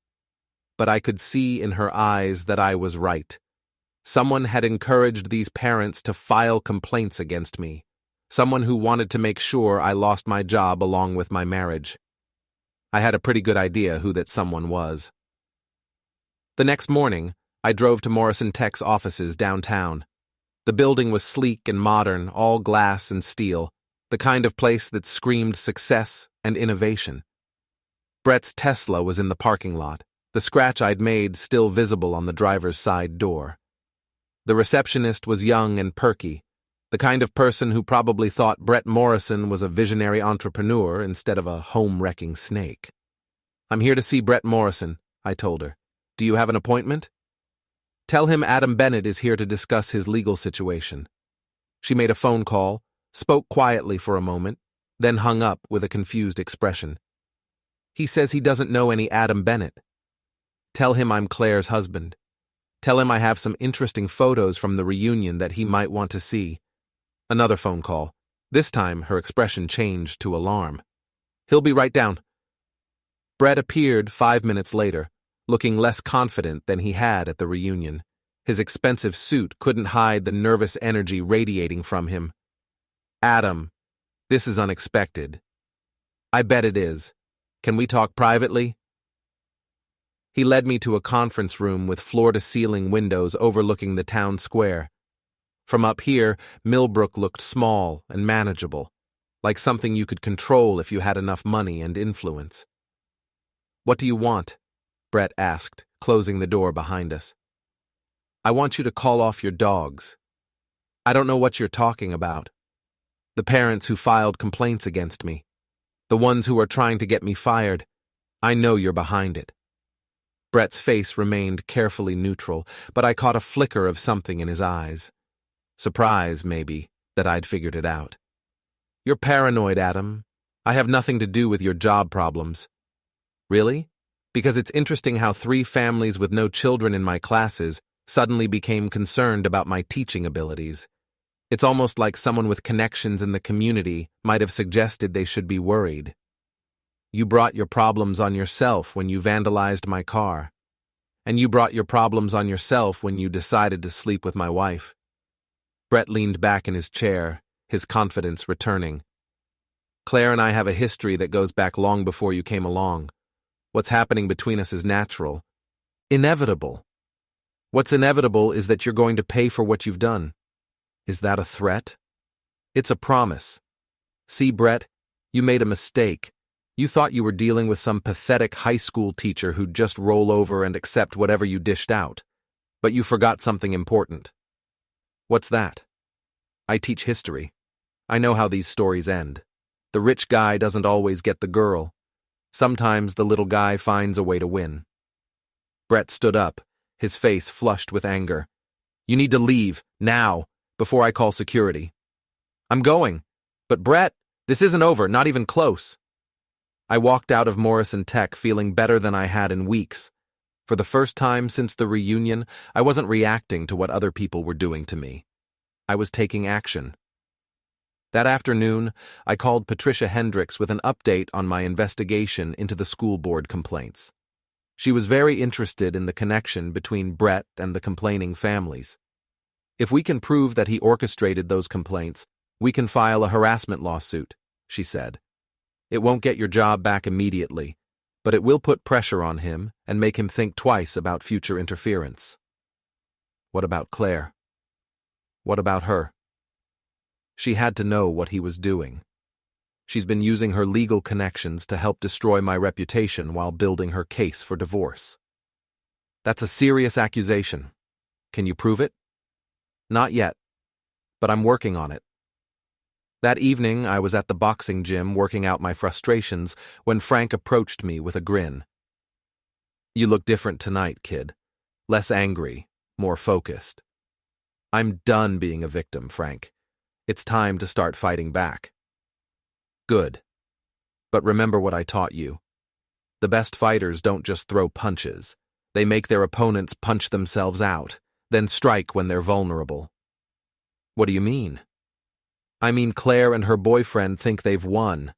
Speaker 1: But I could see in her eyes that I was right. Someone had encouraged these parents to file complaints against me. Someone who wanted to make sure I lost my job along with my marriage. I had a pretty good idea who that someone was. The next morning, I drove to Morrison Tech's offices downtown. The building was sleek and modern, all glass and steel, the kind of place that screamed success and innovation. Brett's Tesla was in the parking lot, the scratch I'd made still visible on the driver's side door. The receptionist was young and perky, the kind of person who probably thought Brett Morrison was a visionary entrepreneur instead of a home-wrecking snake. I'm here to see Brett Morrison, I told her. Do you have an appointment? Tell him Adam Bennett is here to discuss his legal situation. She made a phone call, spoke quietly for a moment, then hung up with a confused expression. He says he doesn't know any Adam Bennett. Tell him I'm Claire's husband. Tell him I have some interesting photos from the reunion that he might want to see. Another phone call. This time, her expression changed to alarm. He'll be right down. Brett appeared 5 minutes later, looking less confident than he had at the reunion. His expensive suit couldn't hide the nervous energy radiating from him. Adam, this is unexpected. I bet it is. Can we talk privately? He led me to a conference room with floor-to-ceiling windows overlooking the town square. From up here, Millbrook looked small and manageable, like something you could control if you had enough money and influence. What do you want? Brett asked, closing the door behind us. I want you to call off your dogs. I don't know what you're talking about. The parents who filed complaints against me. The ones who are trying to get me fired. I know you're behind it. Brett's face remained carefully neutral, but I caught a flicker of something in his eyes. Surprise, maybe, that I'd figured it out. You're paranoid, Adam. I have nothing to do with your job problems. Really? Because it's interesting how 3 families with no children in my classes suddenly became concerned about my teaching abilities. It's almost like someone with connections in the community might have suggested they should be worried. You brought your problems on yourself when you vandalized my car. And you brought your problems on yourself when you decided to sleep with my wife. Brett leaned back in his chair, his confidence returning. Claire and I have a history that goes back long before you came along. What's happening between us is natural. Inevitable. What's inevitable is that you're going to pay for what you've done. Is that a threat? It's a promise. See, Brett, you made a mistake. You thought you were dealing with some pathetic high school teacher who'd just roll over and accept whatever you dished out. But you forgot something important. What's that? I teach history. I know how these stories end. The rich guy doesn't always get the girl. Sometimes the little guy finds a way to win. Brett stood up, his face flushed with anger. You need to leave, now, before I call security. I'm going. But Brett, this isn't over, not even close. I walked out of Morrison Tech feeling better than I had in weeks. For the first time since the reunion, I wasn't reacting to what other people were doing to me. I was taking action. That afternoon, I called Patricia Hendricks with an update on my investigation into the school board complaints. She was very interested in the connection between Brett and the complaining families. If we can prove that he orchestrated those complaints, we can file a harassment lawsuit, she said. It won't get your job back immediately, but it will put pressure on him and make him think twice about future interference. What about Claire? What about her? She had to know what he was doing. She's been using her legal connections to help destroy my reputation while building her case for divorce. That's a serious accusation. Can you prove it? Not yet, but I'm working on it. That evening, I was at the boxing gym working out my frustrations when Frank approached me with a grin. You look different tonight, kid. Less angry, more focused. I'm done being a victim, Frank. It's time to start fighting back. Good. But remember what I taught you. The best fighters don't just throw punches. They make their opponents punch themselves out, then strike when they're vulnerable. What do you mean? I mean, Claire and her boyfriend think they've won.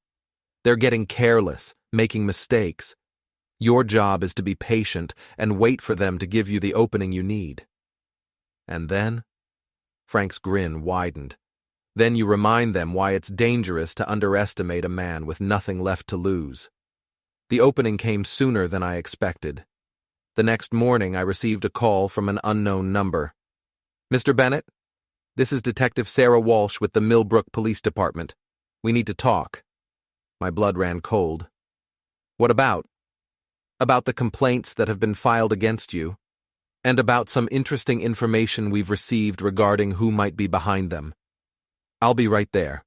Speaker 1: They're getting careless, making mistakes. Your job is to be patient and wait for them to give you the opening you need. And then? Frank's grin widened. Then you remind them why it's dangerous to underestimate a man with nothing left to lose. The opening came sooner than I expected. The next morning I received a call from an unknown number. Mr. Bennett, this is Detective Sarah Walsh with the Millbrook Police Department. We need to talk. My blood ran cold. What about? About the complaints that have been filed against you, and about some interesting information we've received regarding who might be behind them. I'll be right there.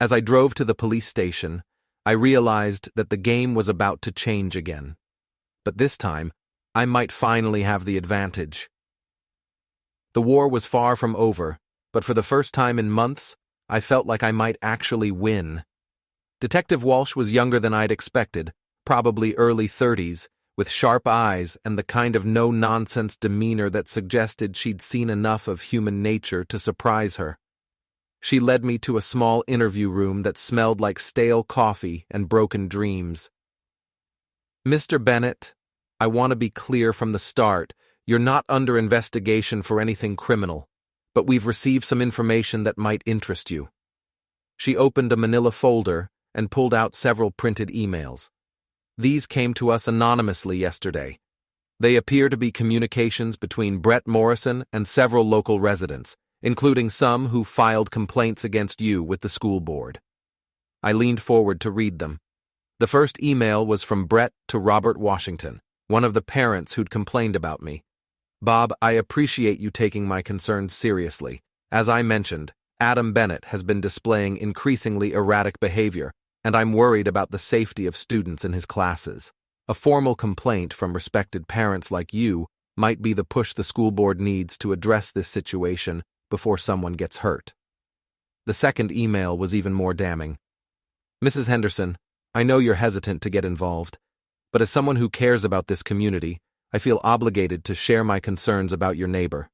Speaker 1: As I drove to the police station, I realized that the game was about to change again. But this time, I might finally have the advantage. The war was far from over, but for the first time in months, I felt like I might actually win. Detective Walsh was younger than I'd expected, probably early 30s, with sharp eyes and the kind of no-nonsense demeanor that suggested she'd seen enough of human nature to surprise her. She led me to a small interview room that smelled like stale coffee and broken dreams. Mr. Bennett, I want to be clear from the start. You're not under investigation for anything criminal, but we've received some information that might interest you. She opened a manila folder and pulled out several printed emails. These came to us anonymously yesterday. They appear to be communications between Brett Morrison and several local residents, including some who filed complaints against you with the school board. I leaned forward to read them. The first email was from Brett to Robert Washington, one of the parents who'd complained about me. Bob, I appreciate you taking my concerns seriously. As I mentioned, Adam Bennett has been displaying increasingly erratic behavior, and I'm worried about the safety of students in his classes. A formal complaint from respected parents like you might be the push the school board needs to address this situation before someone gets hurt. The second email was even more damning. Mrs. Henderson, I know you're hesitant to get involved, but as someone who cares about this community, I feel obligated to share my concerns about your neighbor.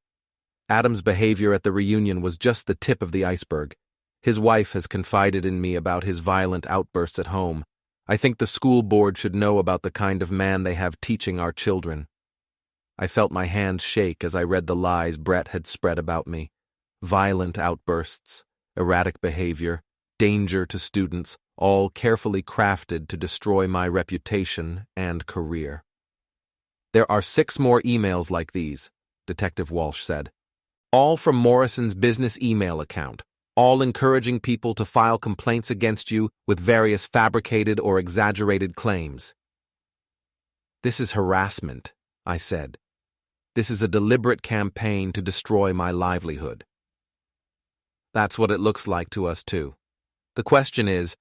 Speaker 1: Adam's behavior at the reunion was just the tip of the iceberg. His wife has confided in me about his violent outbursts at home. I think the school board should know about the kind of man they have teaching our children. I felt my hands shake as I read the lies Brett had spread about me. Violent outbursts, erratic behavior, danger to students, all carefully crafted to destroy my reputation and career. There are 6 more emails like these, Detective Walsh said. All from Morrison's business email account, all encouraging people to file complaints against you with various fabricated or exaggerated claims. This is harassment, I said. This is a deliberate campaign to destroy my livelihood. That's what it looks like to us too. The question is,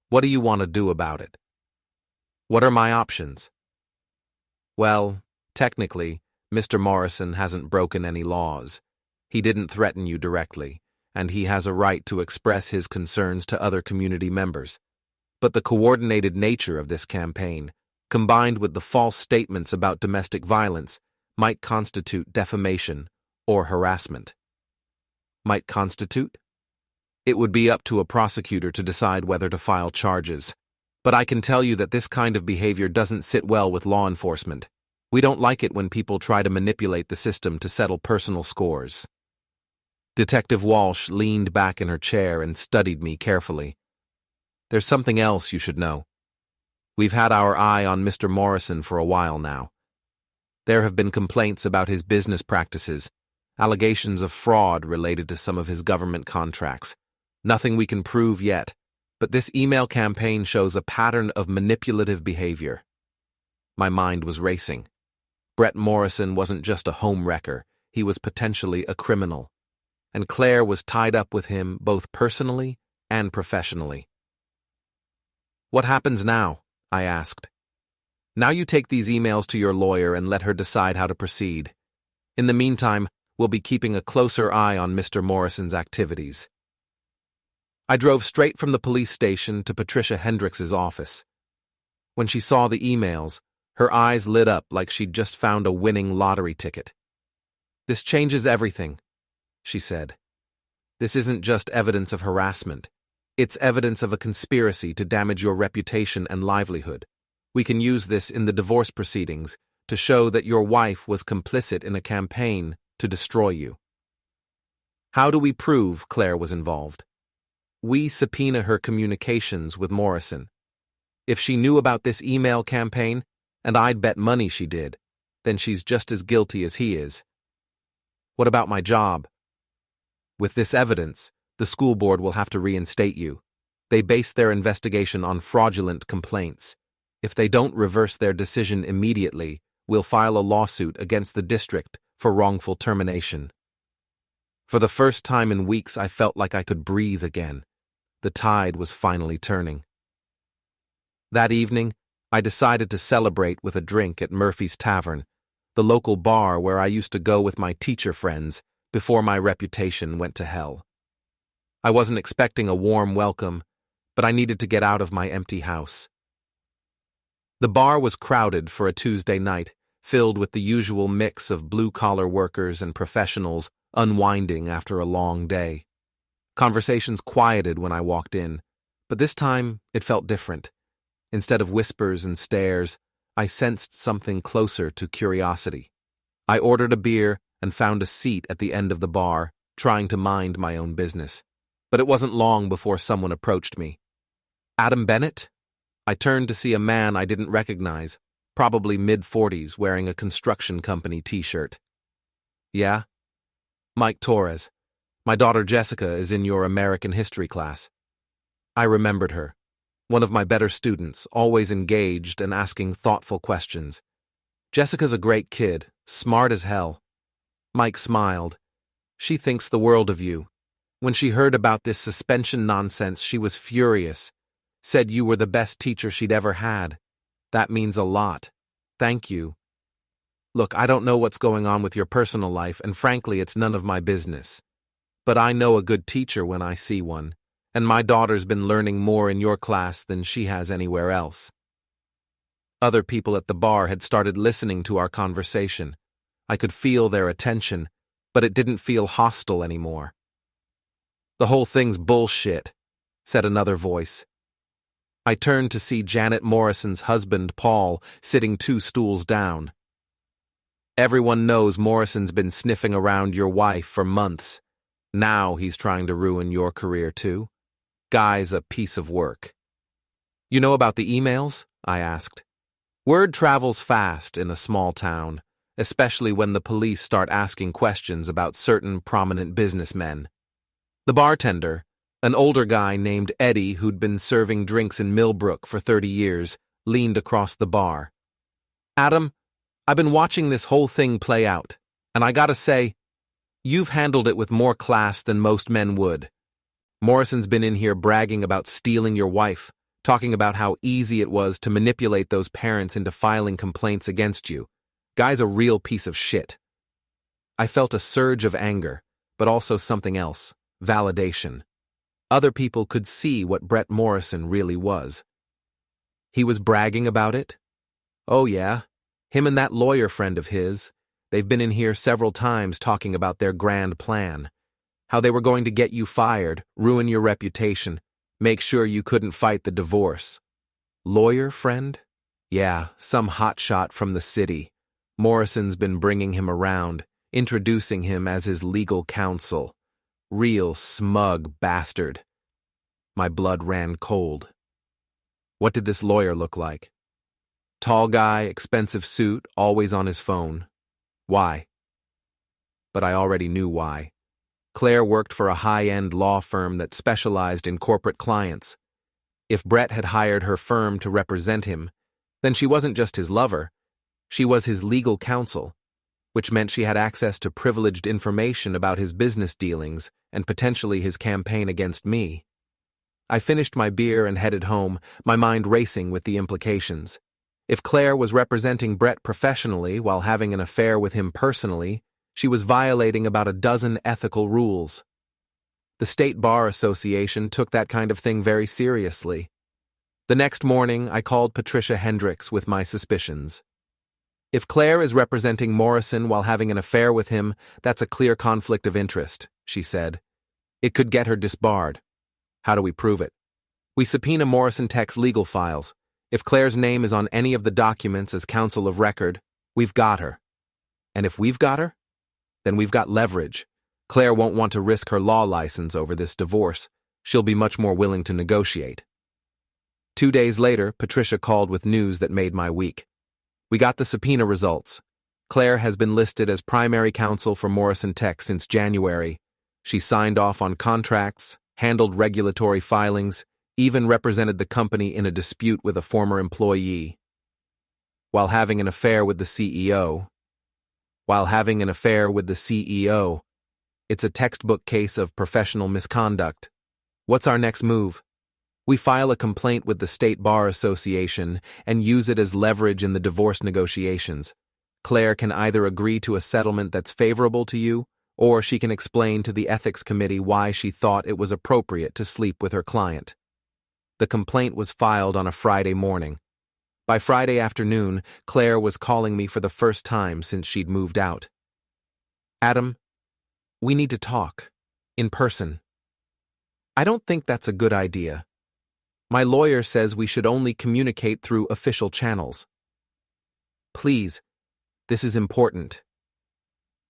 Speaker 1: what do you want to do about it? What are my options? Well, technically, Mr. Morrison hasn't broken any laws. He didn't threaten you directly, and he has a right to express his concerns to other community members. But the coordinated nature of this campaign, combined with the false statements about domestic violence, might constitute defamation or harassment. Might constitute? It would be up to a prosecutor to decide whether to file charges. But I can tell you that this kind of behavior doesn't sit well with law enforcement. We don't like it when people try to manipulate the system to settle personal scores. Detective Walsh leaned back in her chair and studied me carefully. There's something else you should know. We've had our eye on Mr. Morrison for a while now. There have been complaints about his business practices, allegations of fraud related to some of his government contracts. Nothing we can prove yet, but this email campaign shows a pattern of manipulative behavior. My mind was racing. Brett Morrison wasn't just a homewrecker, he was potentially a criminal. And Claire was tied up with him both personally and professionally. What happens now? I asked. Now you take these emails to your lawyer and let her decide how to proceed. In the meantime, we'll be keeping a closer eye on Mr. Morrison's activities. I drove straight from the police station to Patricia Hendricks's office. When she saw the emails, her eyes lit up like she'd just found a winning lottery ticket. This changes everything, she said. This isn't just evidence of harassment. It's evidence of a conspiracy to damage your reputation and livelihood. We can use this in the divorce proceedings to show that your wife was complicit in a campaign to destroy you. How do we prove Claire was involved? We subpoena her communications with Morrison. If she knew about this email campaign, and I'd bet money she did, then she's just as guilty as he is. What about my job? With this evidence, the school board will have to reinstate you. They base their investigation on fraudulent complaints. If they don't reverse their decision immediately, we'll file a lawsuit against the district for wrongful termination. For the first time in weeks, I felt like I could breathe again. The tide was finally turning. That evening, I decided to celebrate with a drink at Murphy's Tavern, the local bar where I used to go with my teacher friends before my reputation went to hell. I wasn't expecting a warm welcome, but I needed to get out of my empty house. The bar was crowded for a Tuesday night, filled with the usual mix of blue-collar workers and professionals unwinding after a long day. Conversations quieted when I walked in, but this time it felt different. Instead of whispers and stares, I sensed something closer to curiosity. I ordered a beer and found a seat at the end of the bar, trying to mind my own business. But it wasn't long before someone approached me. Adam Bennett? I turned to see a man I didn't recognize, probably mid-40s, wearing a construction company t-shirt. Yeah? Mike Torres. My daughter Jessica is in your American history class. I remembered her. One of my better students, always engaged and asking thoughtful questions. Jessica's a great kid, smart as hell. Mike smiled. She thinks the world of you. When she heard about this suspension nonsense, she was furious. Said you were the best teacher she'd ever had. That means a lot. Thank you. Look, I don't know what's going on with your personal life, and frankly, it's none of my business. But I know a good teacher when I see one, and my daughter's been learning more in your class than she has anywhere else. Other people at the bar had started listening to our conversation. I could feel their attention, but it didn't feel hostile anymore. The whole thing's bullshit, said another voice. I turned to see Janet Morrison's husband, Paul, sitting 2 stools down. Everyone knows Morrison's been sniffing around your wife for months. Now he's trying to ruin your career too. Guy's a piece of work. You know about the emails? I asked. Word travels fast in a small town, especially when the police start asking questions about certain prominent businessmen. The bartender, an older guy named Eddie who'd been serving drinks in Millbrook for 30 years, leaned across the bar. Adam, I've been watching this whole thing play out, and I gotta say, you've handled it with more class than most men would. Morrison's been in here bragging about stealing your wife, talking about how easy it was to manipulate those parents into filing complaints against you. Guy's a real piece of shit. I felt a surge of anger, but also something else, validation. Other people could see what Brett Morrison really was. He was bragging about it? Oh yeah, him and that lawyer friend of his. They've been in here several times talking about their grand plan. How they were going to get you fired, ruin your reputation, make sure you couldn't fight the divorce. Lawyer friend? Yeah, some hotshot from the city. Morrison's been bringing him around, introducing him as his legal counsel. Real smug bastard. My blood ran cold. What did this lawyer look like? Tall guy, expensive suit, always on his phone. Why? But I already knew why. Claire worked for a high-end law firm that specialized in corporate clients. If Brett had hired her firm to represent him, then she wasn't just his lover, she was his legal counsel, which meant she had access to privileged information about his business dealings and potentially his campaign against me. I finished my beer and headed home, my mind racing with the implications. If Claire was representing Brett professionally while having an affair with him personally, she was violating about a dozen ethical rules. The State Bar Association took that kind of thing very seriously. The next morning, I called Patricia Hendricks with my suspicions. If Claire is representing Morrison while having an affair with him, that's a clear conflict of interest, she said. It could get her disbarred. How do we prove it? We subpoena Morrison Tech's legal files. If Claire's name is on any of the documents as counsel of record, we've got her. And if we've got her, then we've got leverage. Claire won't want to risk her law license over this divorce. She'll be much more willing to negotiate. 2 days later, Patricia called with news that made my week. We got the subpoena results. Claire has been listed as primary counsel for Morrison Tech since January. She signed off on contracts, handled regulatory filings, even represented the company in a dispute with a former employee. While having an affair with the CEO. It's a textbook case of professional misconduct. What's our next move? We file a complaint with the State Bar Association and use it as leverage in the divorce negotiations. Claire can either agree to a settlement that's favorable to you, or she can explain to the ethics committee why she thought it was appropriate to sleep with her client. The complaint was filed on a Friday morning. By Friday afternoon, Claire was calling me for the first time since she'd moved out. Adam, we need to talk. In person. I don't think that's a good idea. My lawyer says we should only communicate through official channels. Please, this is important.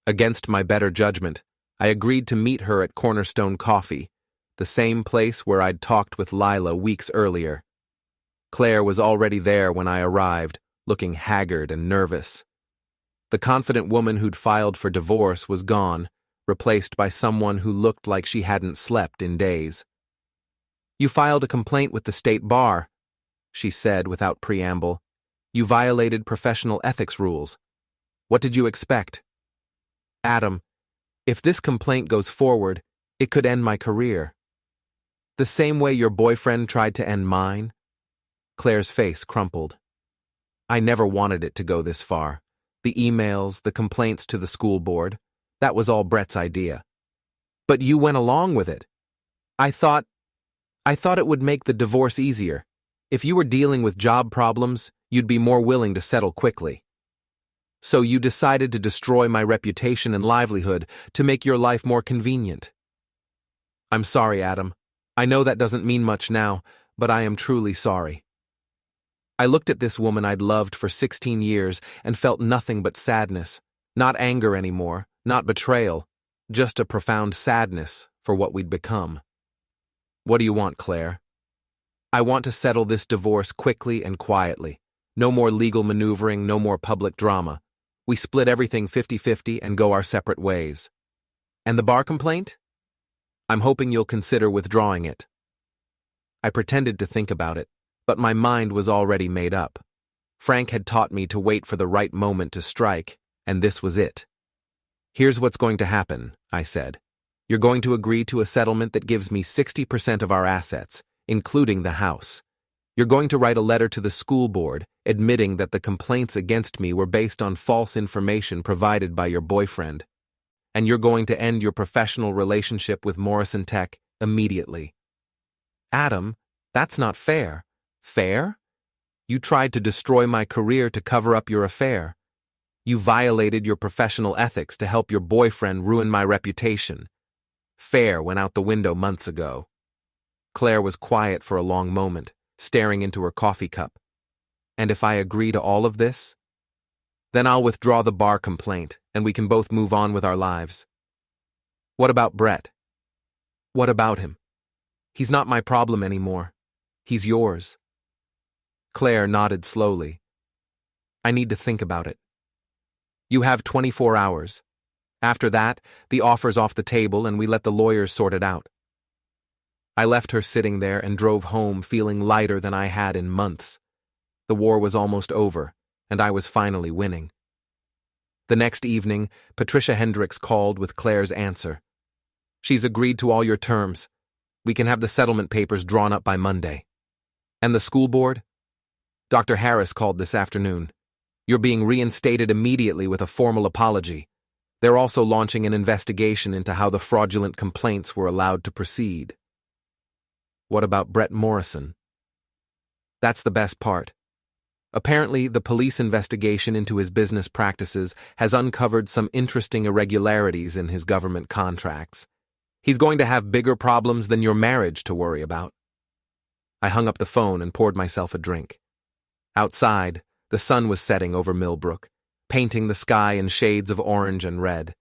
Speaker 1: Against my better judgment, I agreed to meet her at Cornerstone Coffee, the same place where I'd talked with Lila weeks earlier. Claire was already there when I arrived, looking haggard and nervous. The confident woman who'd filed for divorce was gone, replaced by someone who looked like she hadn't slept in days. You filed a complaint with the state bar, she said without preamble. You violated professional ethics rules. What did you expect? Adam, if this complaint goes forward, it could end my career. The same way your boyfriend tried to end mine? Claire's face crumpled. I never wanted it to go this far. The emails, the complaints to the school board, that was all Brett's idea. But you went along with it. I thought it would make the divorce easier. If you were dealing with job problems, you'd be more willing to settle quickly. So you decided to destroy my reputation and livelihood to make your life more convenient. I'm sorry, Adam. I know that doesn't mean much now, but I am truly sorry. I looked at this woman I'd loved for 16 years and felt nothing but sadness. Not anger anymore, not betrayal, just a profound sadness for what we'd become. What do you want, Claire? I want to settle this divorce quickly and quietly. No more legal maneuvering, no more public drama. We split everything 50-50 and go our separate ways. And the bar complaint? I'm hoping you'll consider withdrawing it. I pretended to think about it, but my mind was already made up. Frank had taught me to wait for the right moment to strike, and this was it. Here's what's going to happen, I said. You're going to agree to a settlement that gives me 60% of our assets, including the house. You're going to write a letter to the school board admitting that the complaints against me were based on false information provided by your boyfriend. And you're going to end your professional relationship with Morrison Tech immediately. Adam, that's not fair. Fair? You tried to destroy my career to cover up your affair. You violated your professional ethics to help your boyfriend ruin my reputation. Fair went out the window months ago. Claire was quiet for a long moment, staring into her coffee cup. And if I agree to all of this? Then I'll withdraw the bar complaint, and we can both move on with our lives. What about Brett? What about him? He's not my problem anymore. He's yours. Claire nodded slowly. I need to think about it. You have 24 hours. After that, the offer's off the table and we let the lawyers sort it out. I left her sitting there and drove home feeling lighter than I had in months. The war was almost over, and I was finally winning. The next evening, Patricia Hendricks called with Claire's answer. She's agreed to all your terms. We can have the settlement papers drawn up by Monday. And the school board? Dr. Harris called this afternoon. You're being reinstated immediately with a formal apology. They're also launching an investigation into how the fraudulent complaints were allowed to proceed. What about Brett Morrison? That's the best part. Apparently, the police investigation into his business practices has uncovered some interesting irregularities in his government contracts. He's going to have bigger problems than your marriage to worry about. I hung up the phone and poured myself a drink. Outside, the sun was setting over Millbrook, painting the sky in shades of orange and red.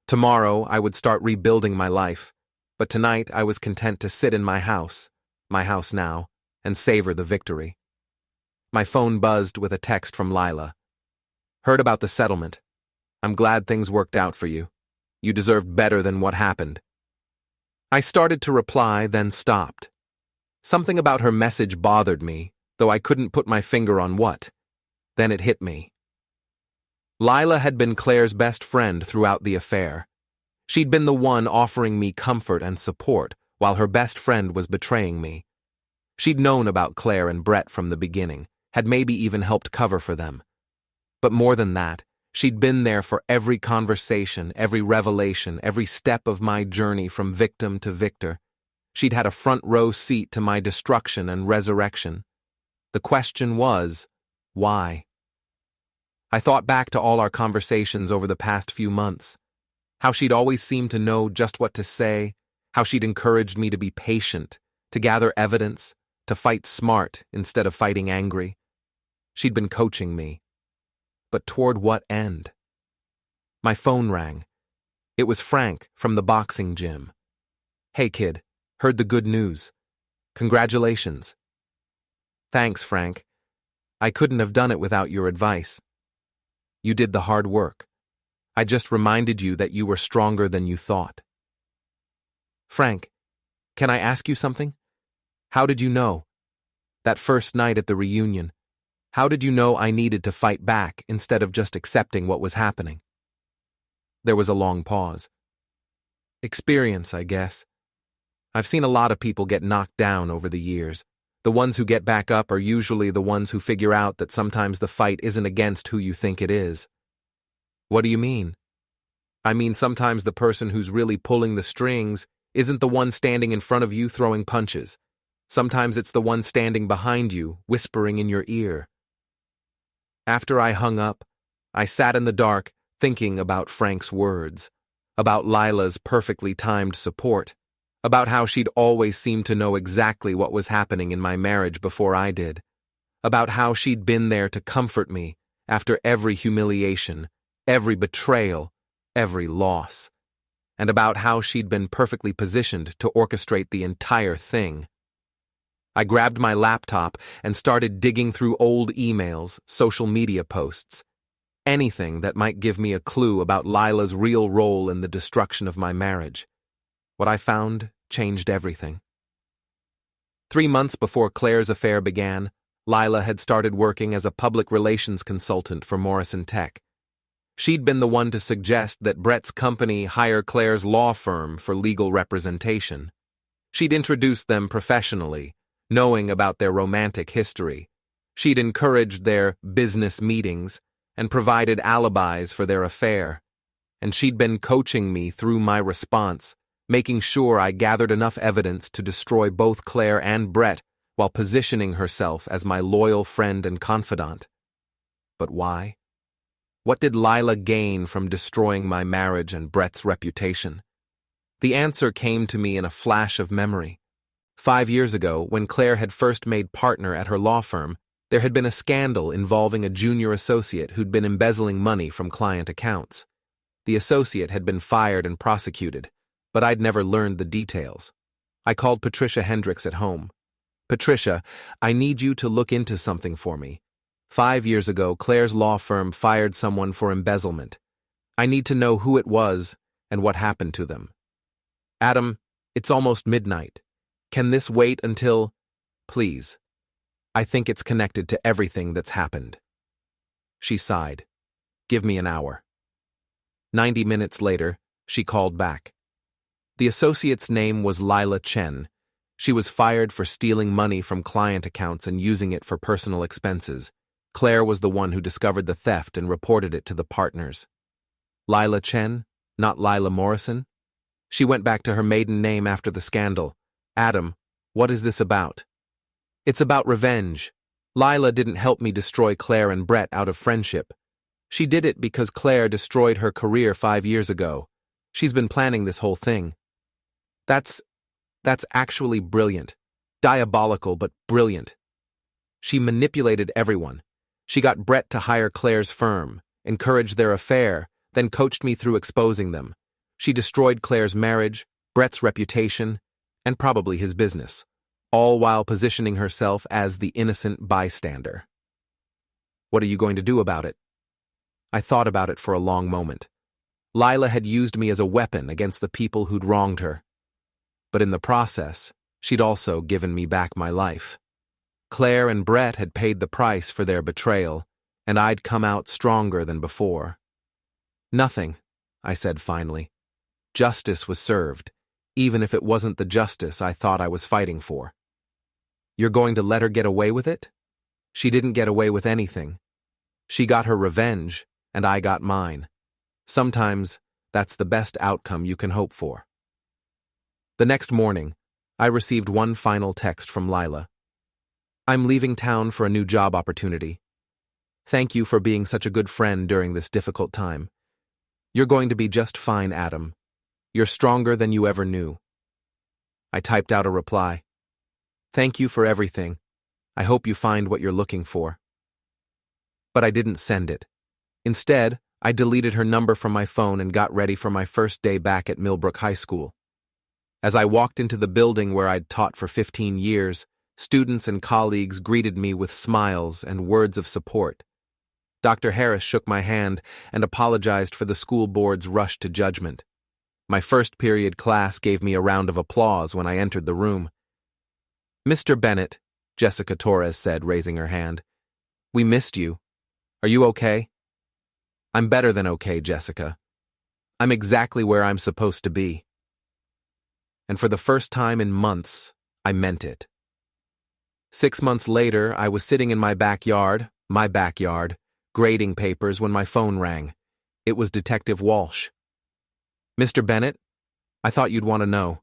Speaker 1: Tomorrow, I would start rebuilding my life, but tonight I was content to sit in my house now, and savor the victory. My phone buzzed with a text from Lila. Heard about the settlement. I'm glad things worked out for you. You deserved better than what happened. I started to reply, then stopped. Something about her message bothered me, though I couldn't put my finger on what. Then it hit me. Lila had been Claire's best friend throughout the affair. She'd been the one offering me comfort and support, while her best friend was betraying me. She'd known about Claire and Brett from the beginning, had maybe even helped cover for them. But more than that, she'd been there for every conversation, every revelation, every step of my journey from victim to victor. She'd had a front row seat to my destruction and resurrection. The question was, why? I thought back to all our conversations over the past few months, how she'd always seemed to know just what to say, how she'd encouraged me to be patient, to gather evidence, to fight smart instead of fighting angry. She'd been coaching me. But toward what end? My phone rang. It was Frank from the boxing gym. Hey kid, heard the good news. Congratulations. Thanks, Frank. I couldn't have done it without your advice. You did the hard work. I just reminded you that you were stronger than you thought. Frank, can I ask you something? How did you know? That first night at the reunion, how did you know I needed to fight back instead of just accepting what was happening? There was a long pause. Experience, I guess. I've seen a lot of people get knocked down over the years. The ones who get back up are usually the ones who figure out that sometimes the fight isn't against who you think it is. What do you mean? I mean, sometimes the person who's really pulling the strings isn't the one standing in front of you throwing punches. Sometimes it's the one standing behind you, whispering in your ear. After I hung up, I sat in the dark thinking about Frank's words, about Lila's perfectly timed support, about how she'd always seemed to know exactly what was happening in my marriage before I did, about how she'd been there to comfort me after every humiliation, every betrayal, every loss, and about how she'd been perfectly positioned to orchestrate the entire thing. I grabbed my laptop and started digging through old emails, social media posts, anything that might give me a clue about Lila's real role in the destruction of my marriage. What I found changed everything. 3 months before Claire's affair began, Lila had started working as a public relations consultant for Morrison Tech. She'd been the one to suggest that Brett's company hire Claire's law firm for legal representation. She'd introduced them professionally, knowing about their romantic history. She'd encouraged their business meetings and provided alibis for their affair. And she'd been coaching me through my response, making sure I gathered enough evidence to destroy both Claire and Brett while positioning herself as my loyal friend and confidant. But why? What did Lila gain from destroying my marriage and Brett's reputation? The answer came to me in a flash of memory. 5 years ago, when Claire had first made partner at her law firm, there had been a scandal involving a junior associate who'd been embezzling money from client accounts. The associate had been fired and prosecuted, but I'd never learned the details. I called Patricia Hendricks at home. Patricia, I need you to look into something for me. 5 years ago, Claire's law firm fired someone for embezzlement. I need to know who it was and what happened to them. Adam, it's almost midnight. Can this wait until... Please. I think it's connected to everything that's happened. She sighed. Give me an hour. 90 minutes later, she called back. The associate's name was Lila Chen. She was fired for stealing money from client accounts and using it for personal expenses. Claire was the one who discovered the theft and reported it to the partners. Lila Chen, not Lila Morrison? She went back to her maiden name after the scandal. Adam, what is this about? It's about revenge. Lila didn't help me destroy Claire and Brett out of friendship. She did it because Claire destroyed her career 5 years ago. She's been planning this whole thing. That's actually brilliant. Diabolical, but brilliant. She manipulated everyone. She got Brett to hire Claire's firm, encouraged their affair, then coached me through exposing them. She destroyed Claire's marriage, Brett's reputation, and probably his business, all while positioning herself as the innocent bystander. What are you going to do about it? I thought about it for a long moment. Lila had used me as a weapon against the people who'd wronged her. But in the process, she'd also given me back my life. Claire and Brett had paid the price for their betrayal, and I'd come out stronger than before. Nothing, I said finally. Justice was served, even if it wasn't the justice I thought I was fighting for. You're going to let her get away with it? She didn't get away with anything. She got her revenge, and I got mine. Sometimes, that's the best outcome you can hope for. The next morning, I received one final text from Lila. I'm leaving town for a new job opportunity. Thank you for being such a good friend during this difficult time. You're going to be just fine, Adam. You're stronger than you ever knew. I typed out a reply. Thank you for everything. I hope you find what you're looking for. But I didn't send it. Instead, I deleted her number from my phone and got ready for my first day back at Millbrook High School. As I walked into the building where I'd taught for 15 years, students and colleagues greeted me with smiles and words of support. Dr. Harris shook my hand and apologized for the school board's rush to judgment. My first period class gave me a round of applause when I entered the room. Mr. Bennett, Jessica Torres said, raising her hand. We missed you. Are you okay? I'm better than okay, Jessica. I'm exactly where I'm supposed to be. And for the first time in months, I meant it. 6 months later, I was sitting in my backyard, grading papers when my phone rang. It was Detective Walsh. Mr. Bennett, I thought you'd want to know.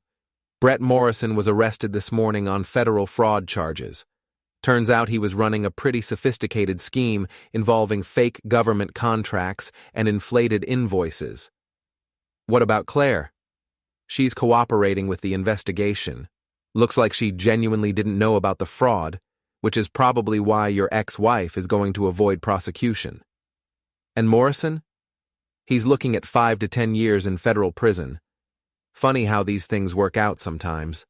Speaker 1: Brett Morrison was arrested this morning on federal fraud charges. Turns out he was running a pretty sophisticated scheme involving fake government contracts and inflated invoices. What about Claire? She's cooperating with the investigation. Looks like she genuinely didn't know about the fraud, which is probably why your ex-wife is going to avoid prosecution. And Morrison? He's looking at 5 to 10 years in federal prison. Funny how these things work out sometimes.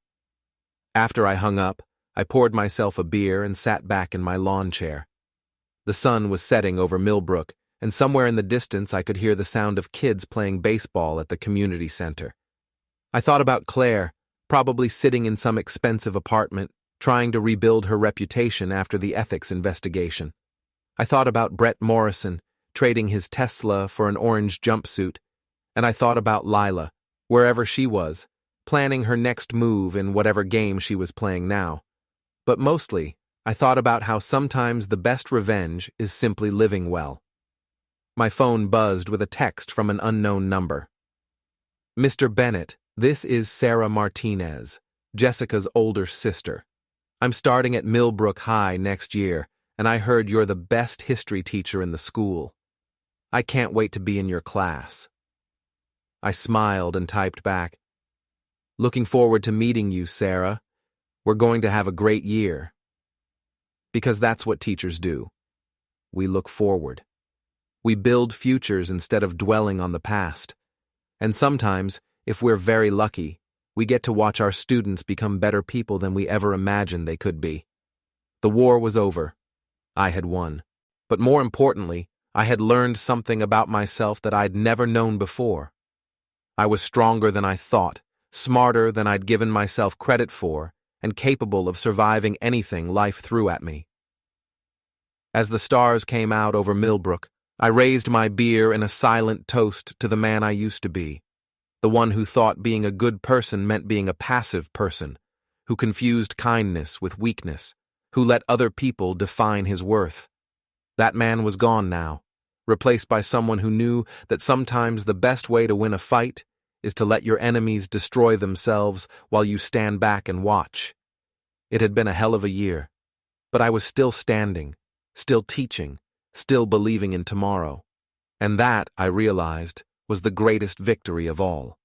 Speaker 1: After I hung up, I poured myself a beer and sat back in my lawn chair. The sun was setting over Millbrook, and somewhere in the distance I could hear the sound of kids playing baseball at the community center. I thought about Claire, probably sitting in some expensive apartment, trying to rebuild her reputation after the ethics investigation. I thought about Brett Morrison, trading his Tesla for an orange jumpsuit, and I thought about Lila, wherever she was, planning her next move in whatever game she was playing now. But mostly, I thought about how sometimes the best revenge is simply living well. My phone buzzed with a text from an unknown number. Mr. Bennett, this is Sarah Martinez, Jessica's older sister. I'm starting at Millbrook High next year, and I heard you're the best history teacher in the school. I can't wait to be in your class. I smiled and typed back, Looking forward to meeting you, Sarah. We're going to have a great year. Because that's what teachers do. We look forward. We build futures instead of dwelling on the past. And sometimes, if we're very lucky, we get to watch our students become better people than we ever imagined they could be. The war was over. I had won. But more importantly, I had learned something about myself that I'd never known before. I was stronger than I thought, smarter than I'd given myself credit for, and capable of surviving anything life threw at me. As the stars came out over Millbrook, I raised my beer in a silent toast to the man I used to be, the one who thought being a good person meant being a passive person, who confused kindness with weakness, who let other people define his worth. That man was gone now, replaced by someone who knew that sometimes the best way to win a fight is to let your enemies destroy themselves while you stand back and watch. It had been a hell of a year, but I was still standing, still teaching, still believing in tomorrow. And that, I realized, was the greatest victory of all.